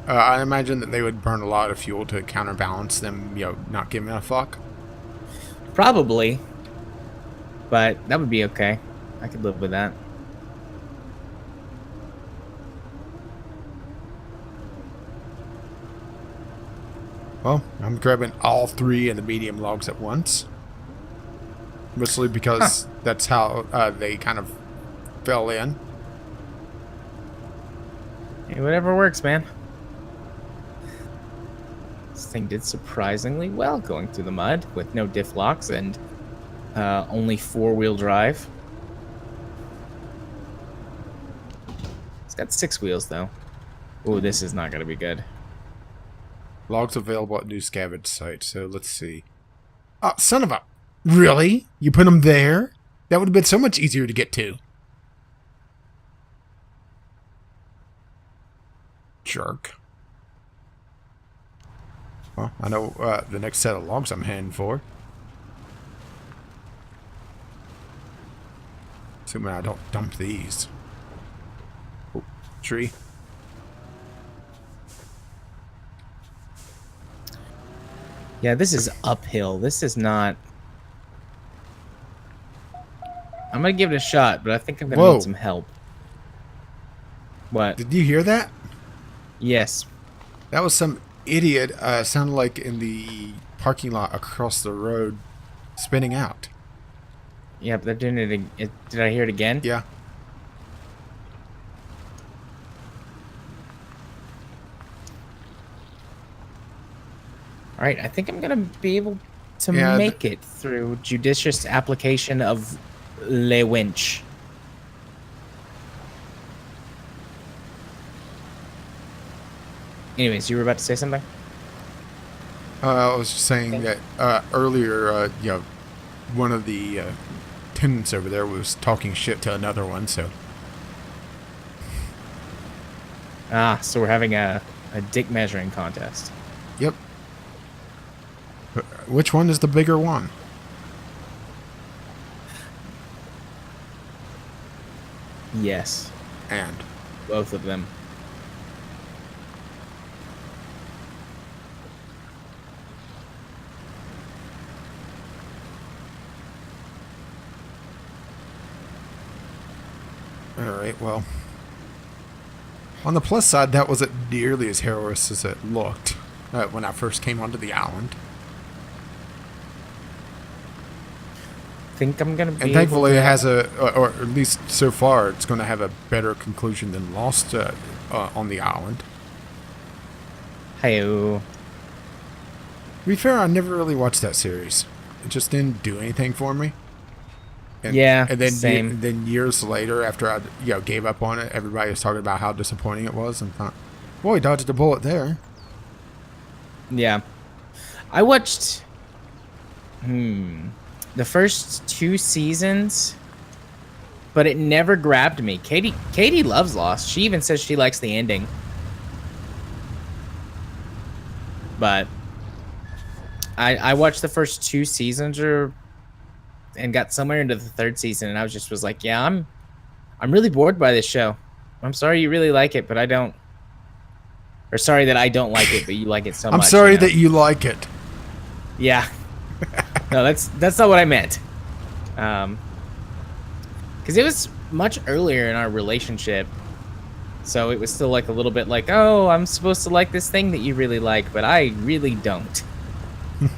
A: I imagine that they would burn a lot of fuel to counterbalance them, you know, not giving a fuck.
B: Probably. But that would be okay. I could live with that.
A: Well, I'm grabbing all 3 of the medium logs at once. Mostly because that's how they kind of fell in.
B: Hey, whatever works, man. This thing did surprisingly well going through the mud with no diff locks and only 4-wheel drive. It's got 6 wheels, though. Ooh, this is not going to be good.
A: Logs available at new scavenge site, so let's see. Oh, son of a... Really? You put them there? That would have been so much easier to get to. Jerk. Well, I know the next set of logs I'm heading for. Assuming I don't dump these. Oh, tree.
B: Yeah, this is uphill. This is not... I'm going to give it a shot, but I think I'm going to need some help. What?
A: Did you hear that?
B: Yes.
A: That was some idiot, sounded like in the parking lot across the road, spinning out.
B: Yeah, but they're doing it. Did I hear it again?
A: Yeah.
B: All right, I think I'm going to be able to make it through judicious application of Le Winch. Anyways, you were about to say something?
A: I was just saying that earlier, you know, one of the tenants over there was talking shit to another one, so...
B: Ah, so we're having a dick measuring contest.
A: Yep. Which one is the bigger one?
B: Yes.
A: And?
B: Both of them.
A: Alright, well... On the plus side, that wasn't nearly as heroic as it looked when I first came onto the island.
B: Think I'm gonna be.
A: And thankfully, it has or at least so far, it's going to have a better conclusion than Lost on the island.
B: Hey-o.
A: To be fair, I never really watched that series. It just didn't do anything for me. And,
B: yeah,
A: and then
B: same.
A: Then years later, after I gave up on it, everybody was talking about how disappointing it was, and thought, "Boy, dodged a bullet there."
B: Yeah, I watched. The first 2 seasons, but it never grabbed me. Katie loves Lost. She even says she likes the ending. but I watched the first 2 seasons and got somewhere into the 3rd season, and I was like, yeah, I'm really bored by this show. I'm sorry you really like it, but I don't. Or sorry that I don't like it, but you like it so
A: I'm
B: much.
A: sorry that you like it.
B: Yeah. No, that's not what I meant. Because it was much earlier in our relationship, so it was still like a little bit like, oh, I'm supposed to like this thing that you really like, but I really don't.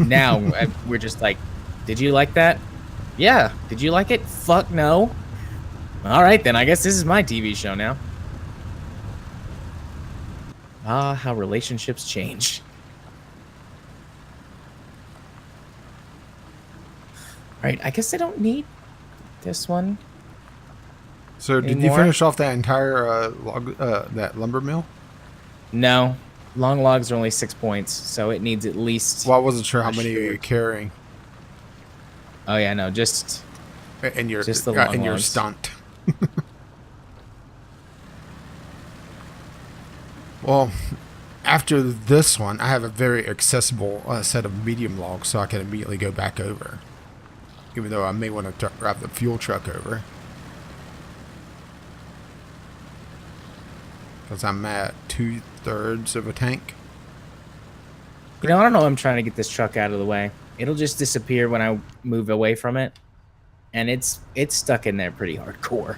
B: Now we're just like, did you like that? Yeah. Did you like it? Fuck no. All right, then I guess this is my TV show now. Ah, how relationships change. All right, I guess I don't need this one.
A: So did you
B: Anymore?
A: finish off that entire that lumber mill?
B: No. Long logs are only 6 points, so it needs at least...
A: Well, I wasn't sure how
B: a
A: many
B: short.
A: you're carrying
B: Oh, yeah, no, just
A: in your
B: the long
A: in your
B: logs.
A: stunt. Well, after this one, I have a very accessible set of medium logs, so I can immediately go back over. Even though I may want to drive the fuel truck over. Because I'm at 2/3 of a tank.
B: You know, I don't know. I'm trying to get this truck out of the way. It'll just disappear when I move away from it, and it's stuck in there pretty hardcore.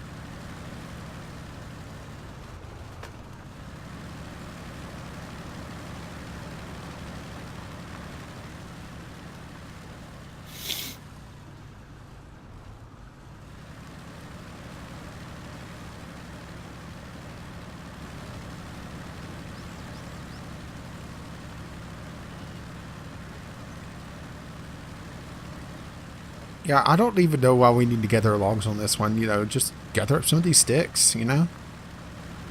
A: Yeah, I don't even know why we need to gather logs on this one. You know, just gather up some of these sticks, you know?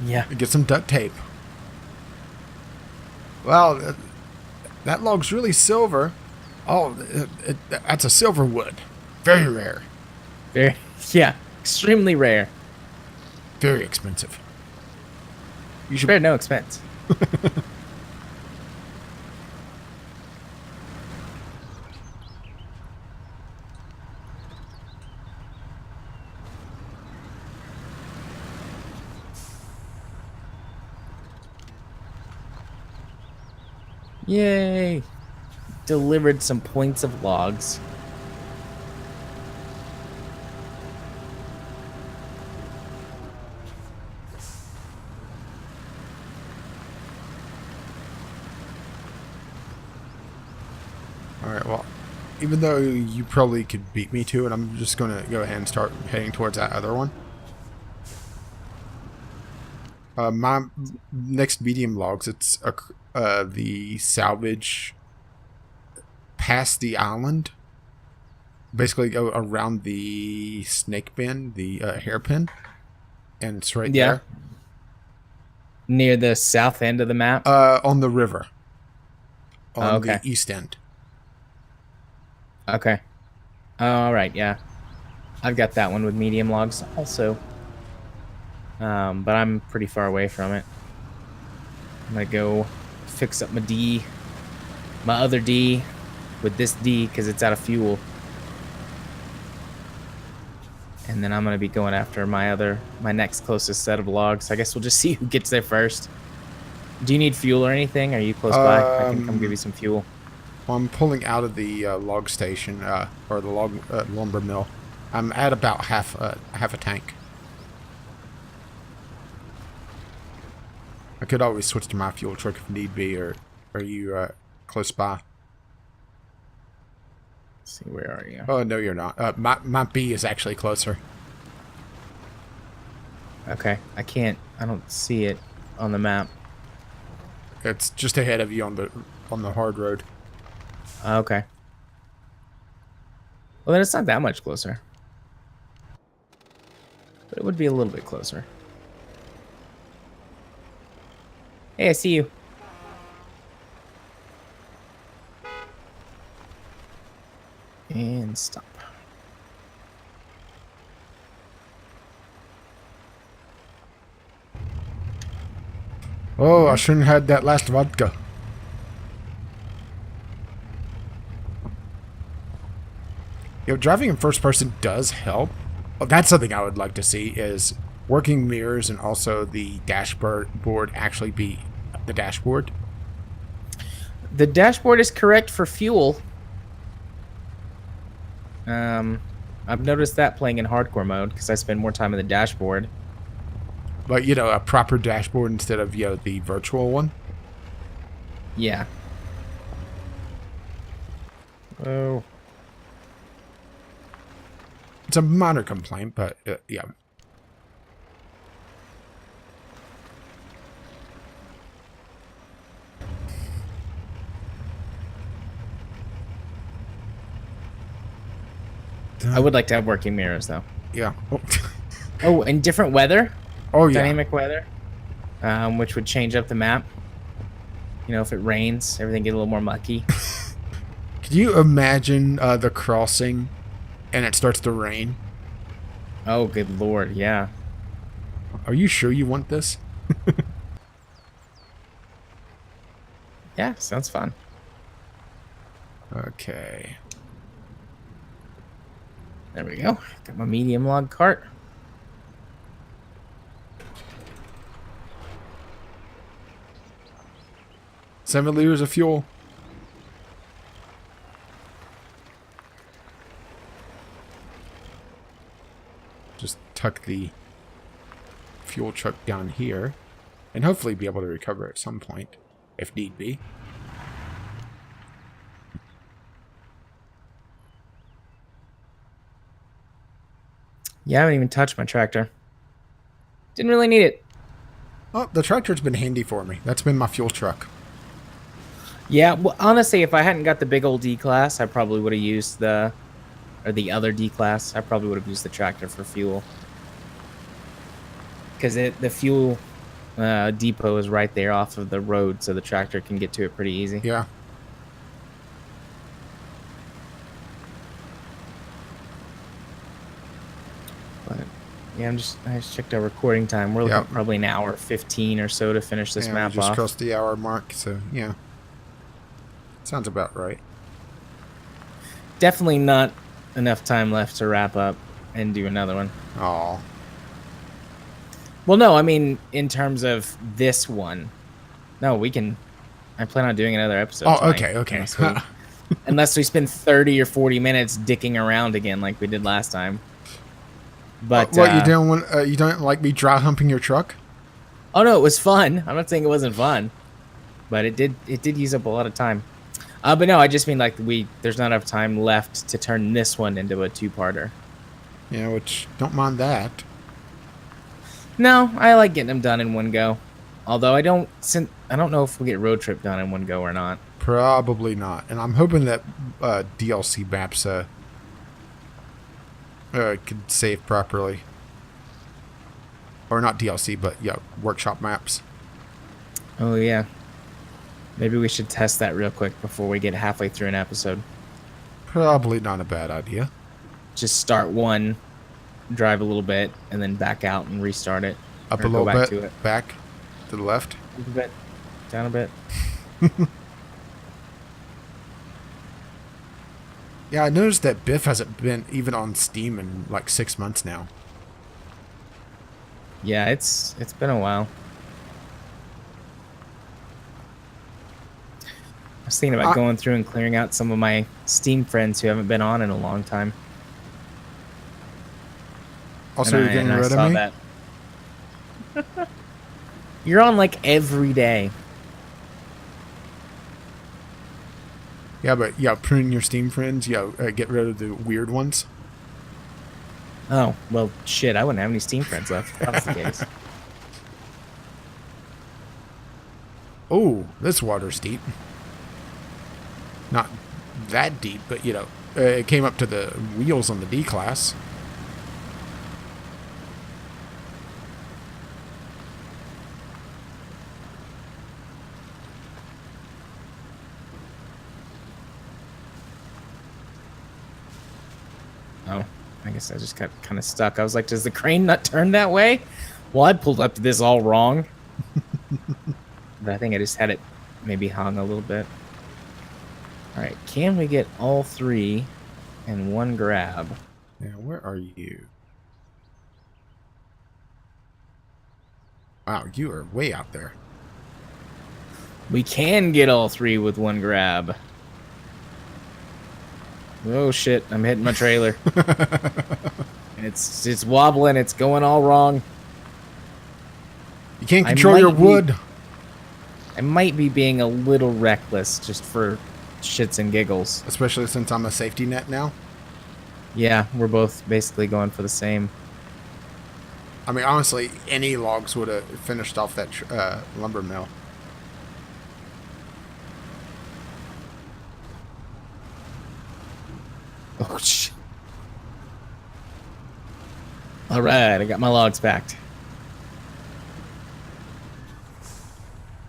B: Yeah.
A: And get some duct tape. Well, that log's really silver. Oh, that's a silver wood. Very rare.
B: Very, yeah, extremely rare.
A: Very expensive. You should...
B: Spared no expense. Yay! Delivered some points of logs.
A: Alright, well, even though you probably could beat me to it, I'm just going to go ahead and start heading towards that other one. My next medium logs, it's the salvage past the island. Basically go around the snake bend, the hairpin, and it's right there.
B: Near the south end of the map?
A: On the river. On
B: okay.
A: the east end.
B: Okay. All right, yeah. I've got that one with medium logs also. But I'm pretty far away from it. I'm gonna go fix up my other D with this D because it's out of fuel. And then I'm gonna be going after my next closest set of logs. I guess we'll just see who gets there first. Do you need fuel or anything? Are you close by? I can come give you some fuel.
A: Well, I'm pulling out of the log station, or the lumber mill. I'm at about half a tank. I could always switch to my fuel truck if need be, or are you close by?
B: Let's see, where are you?
A: Oh, no, you're not. My B is actually closer.
B: Okay, I don't see it on the map.
A: It's just ahead of you on the hard road.
B: Okay. Well, then it's not that much closer. But it would be a little bit closer. Hey, I see you. And stop.
A: Oh, I shouldn't have had that last vodka. Driving in first person does help. Oh, that's something I would like to see is working mirrors and also the dashboard actually be the dashboard.
B: The dashboard is correct for fuel. I've noticed that playing in hardcore mode because I spend more time on the dashboard.
A: But, a proper dashboard instead of, the virtual one.
B: Yeah. Oh.
A: It's a minor complaint, but, yeah.
B: I would like to have working mirrors, though.
A: Yeah.
B: Oh, and different weather.
A: Oh, yeah.
B: Dynamic weather, which would change up the map. If it rains, everything get a little more mucky.
A: Could you imagine the crossing and it starts to rain?
B: Oh, good lord, yeah.
A: Are you sure you want this?
B: Yeah, sounds fun.
A: Okay.
B: There we go. Got my medium log cart.
A: $7 liters of fuel. Just tuck the fuel truck down here and hopefully be able to recover at some point if need be.
B: Yeah, I haven't even touched my tractor. Didn't really need it.
A: Oh, the tractor's been handy for me. That's been my fuel truck.
B: Yeah, well, honestly, if I hadn't got the big old D-Class, I probably would have used the other D-Class. I probably would have used the tractor for fuel. Because the fuel depot is right there off of the road, so the tractor can get to it pretty easy.
A: Yeah.
B: But yeah, I just checked our recording time. We're looking at probably an hour 15 or so to finish this map
A: just
B: off.
A: crossed the hour mark, so yeah. Sounds about right.
B: Definitely not enough time left to wrap up and do another one.
A: Oh.
B: Well, no, I mean in terms of this one. No, we can. I plan on doing another episode.
A: Oh,
B: tonight,
A: okay.
B: Unless we spend 30 or 40 minutes dicking around again like we did last time. But
A: what you don't want? You don't like me dry humping your truck?
B: Oh no, it was fun. I'm not saying it wasn't fun, but it did use up a lot of time. But no, I just mean like there's not enough time left to turn this one into a two-parter.
A: Yeah, which don't mind that.
B: No, I like getting them done in one go. Although I don't know if we get road trip done in one go or not.
A: Probably not. And I'm hoping that DLC maps could save properly. Or not DLC, but yeah, workshop maps.
B: Oh yeah. Maybe we should test that real quick before we get halfway through an episode.
A: Probably not a bad idea.
B: Just start one, drive a little bit, and then back out and restart it.
A: Up a little bit, back to the left.
B: Up a bit, down a bit.
A: Yeah, I noticed that Biff hasn't been even on Steam in like 6 months now.
B: Yeah, it's been a while. I was thinking about going through and clearing out some of my Steam friends who haven't been on in a long time.
A: Also, you're getting rid of me?
B: That. You're on like every day.
A: Yeah, but prune your Steam friends. Get rid of the weird ones.
B: Oh, well, shit, I wouldn't have any Steam friends left if that was the case.
A: Oh, this water's deep. Not that deep, but, it came up to the wheels on the D-Class.
B: Oh, I guess I just got kind of stuck. I was like, does the crane not turn that way? Well, I pulled up to this all wrong. But I think I just had it maybe hung a little bit. All right, can we get all three and 1 grab.
A: Yeah, where are you? Wow, you are way out there.
B: We can get all 3 with 1 grab. Oh shit, I'm hitting my trailer. And it's wobbling, it's going all wrong.
A: You can't control your wood.
B: I might be being a little reckless just for shits and giggles.
A: Especially since I'm a safety net now.
B: Yeah, we're both basically going for the same.
A: I mean, honestly, any logs would have finished off that lumber mill.
B: Oh, shit. All right, I got my logs back.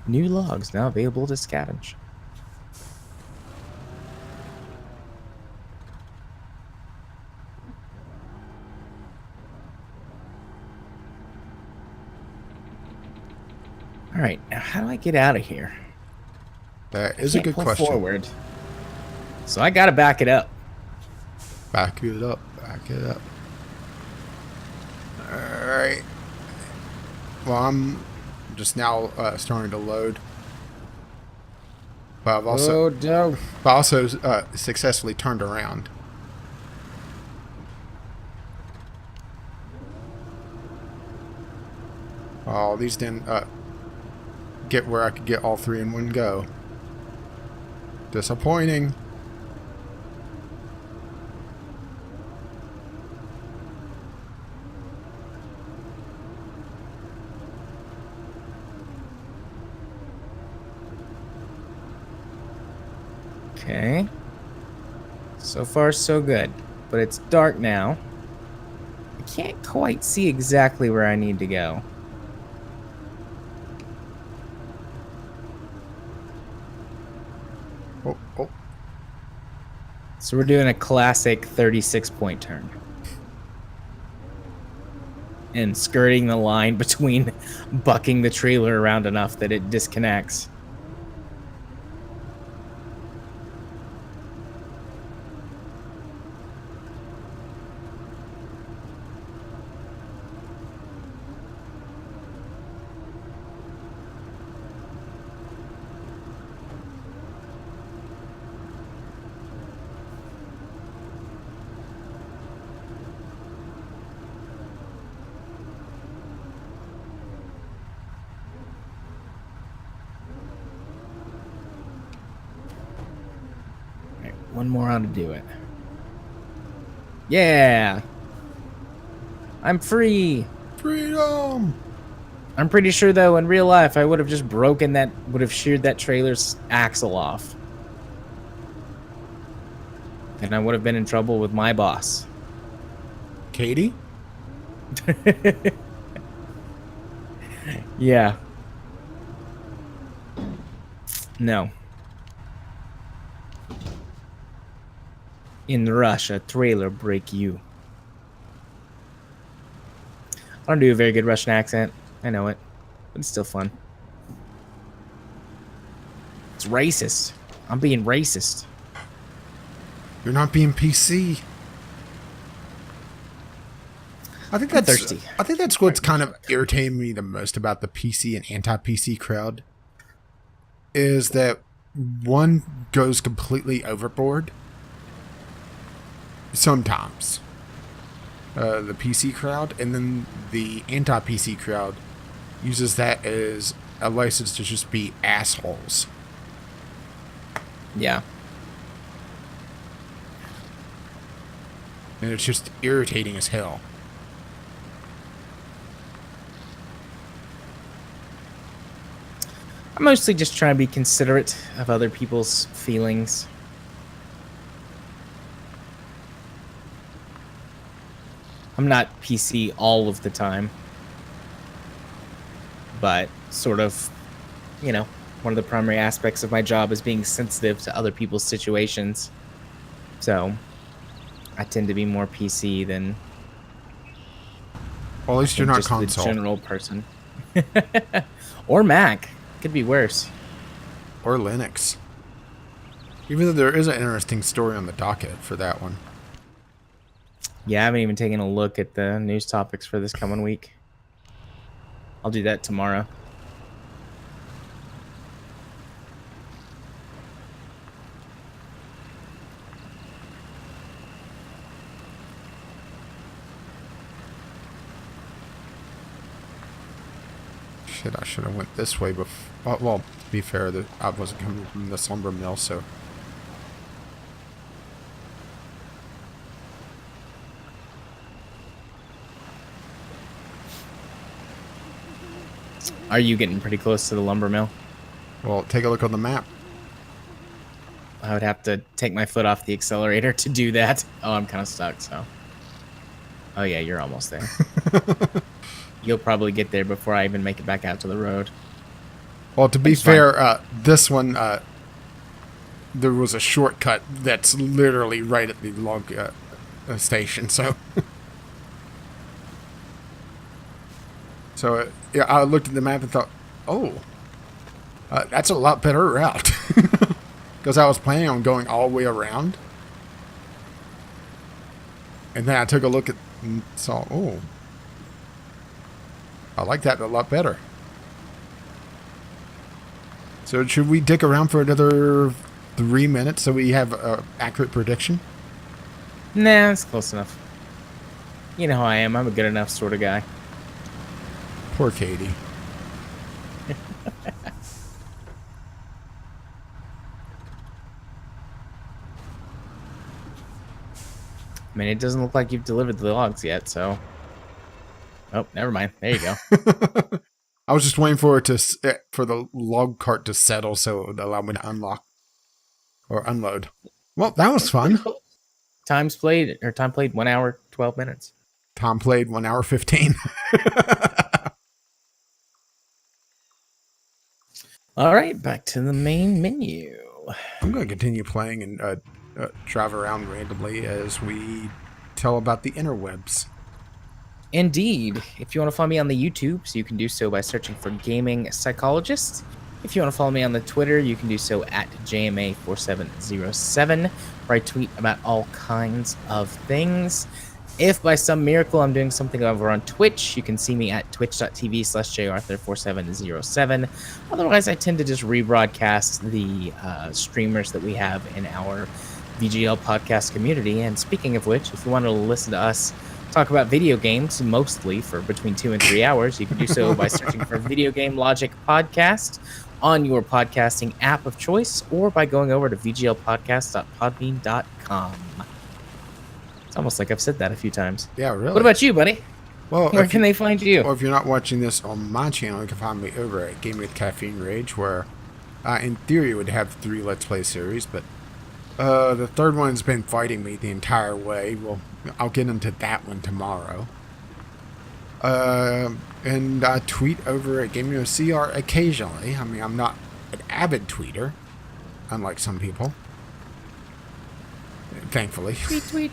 B: New logs now available to scavenge. All right, now how do I get out of here?
A: That is a good question.
B: Forward. So I gotta back it up.
A: Back it up. Back it up. Alright. Well, I'm just now starting to load. But I've also, successfully turned around. Oh, these didn't get where I could get all 3 in one go. Disappointing.
B: Okay. So far, so good. But it's dark now. I can't quite see exactly where I need to go.
A: Oh.
B: So we're doing a classic 36-point turn. And skirting the line between bucking the trailer around enough that it disconnects. One more how to do it. Yeah! I'm free!
A: Freedom!
B: I'm pretty sure, though, in real life, I would have just would have sheared that trailer's axle off. And I would have been in trouble with my boss.
A: Katie?
B: Yeah. No. In Russia, trailer break you. I don't do a very good Russian accent. I know it. But it's still fun. It's racist. I'm being racist.
A: You're not being PC. I think that's
B: thirsty.
A: I think that's what's kind of irritating me the most about the PC and anti-PC crowd. Is that one goes completely overboard. Sometimes. The PC crowd, and then the anti-PC crowd uses that as a license to just be assholes.
B: Yeah.
A: And it's just irritating as hell.
B: I'm mostly just trying to be considerate of other people's feelings. I'm not PC all of the time. But sort of, you know, one of the primary aspects of my job is being sensitive to other people's situations. So, I tend to be more PC than...
A: Well, at least you're not
B: just
A: console.
B: The general person. Or Mac. Could be worse.
A: Or Linux. Even though there is an interesting story on the docket for that one.
B: Yeah, I haven't even taken a look at the news topics for this coming week. I'll do that tomorrow.
A: Shit, I should have went this way before. Well, to be fair, I wasn't coming from the lumber mill, so.
B: Are you getting pretty close to the lumber mill?
A: Well, take a look on the map.
B: I would have to take my foot off the accelerator to do that. Oh, I'm kind of stuck, so. Oh, yeah, you're almost there. You'll probably get there before I even make it back out to the road.
A: Well, to be fair, this one, there was a shortcut that's literally right at the log station, so. So, yeah, I looked at the map and thought, oh, that's a lot better route. Because I was planning on going all the way around. And then I took a look at and saw, oh, I like that a lot better. So should we dick around for another 3 minutes so we have an accurate prediction?
B: Nah, it's close enough. You know how I am. I'm a good enough sort of guy.
A: Poor Katie.
B: I mean, it doesn't look like you've delivered the logs yet, so. Oh, never mind. There you go.
A: I was just waiting for it for the log cart to settle so it would allow me to unlock or unload. Well, that was fun.
B: Time played 1 hour, 12 minutes.
A: Tom played 1 hour 15.
B: All right, back to the main menu.
A: I'm going to continue playing and drive around randomly as we tell about the interwebs.
B: Indeed. If you want to follow me on the YouTube, so you can do so by searching for Gaming Psychologist. If you want to follow me on the Twitter, you can do so at JMA4707, where I tweet about all kinds of things. If by some miracle I'm doing something over on Twitch, you can see me at twitch.tv/jarthur4707. Otherwise, I tend to just rebroadcast the streamers that we have in our VGL podcast community. And speaking of which, if you want to listen to us talk about video games, mostly for between 2 and 3 hours, you can do so by searching for Video Game Logic Podcast on your podcasting app of choice, or by going over to vglpodcast.podbean.com. It's almost like I've said that a few times.
A: Yeah, really.
B: What about you, buddy?
A: Well,
B: where can they find you?
A: Or if you're not watching this on my channel, you can find me over at Game with Caffeine Rage, where in theory would have 3 Let's Play series, but the third one's been fighting me the entire way. Well, I'll get into that one tomorrow. And I tweet over at GameOCR occasionally. I mean, I'm not an avid tweeter, unlike some people. Thankfully.
B: Tweet.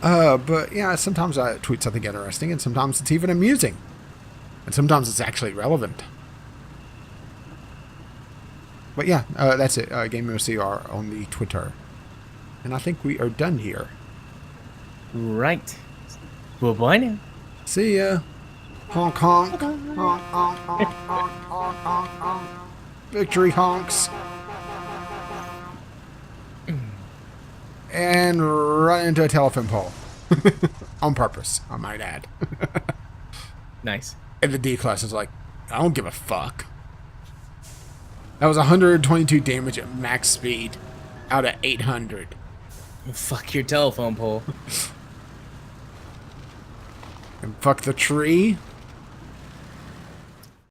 A: But yeah, sometimes I tweet something interesting, and sometimes it's even amusing. And sometimes it's actually relevant. But yeah, that's it. GameOCR on the Twitter. And I think we are done here.
B: Right. Well, bye now.
A: See ya. Honk honk. Honk honk honk honk honk honk honk. Victory honks. And run into a telephone pole. On purpose, I might add.
B: Nice.
A: And the D class is like, I don't give a fuck. That was 122 damage at max speed out of 800.
B: Fuck your telephone pole.
A: And fuck the tree.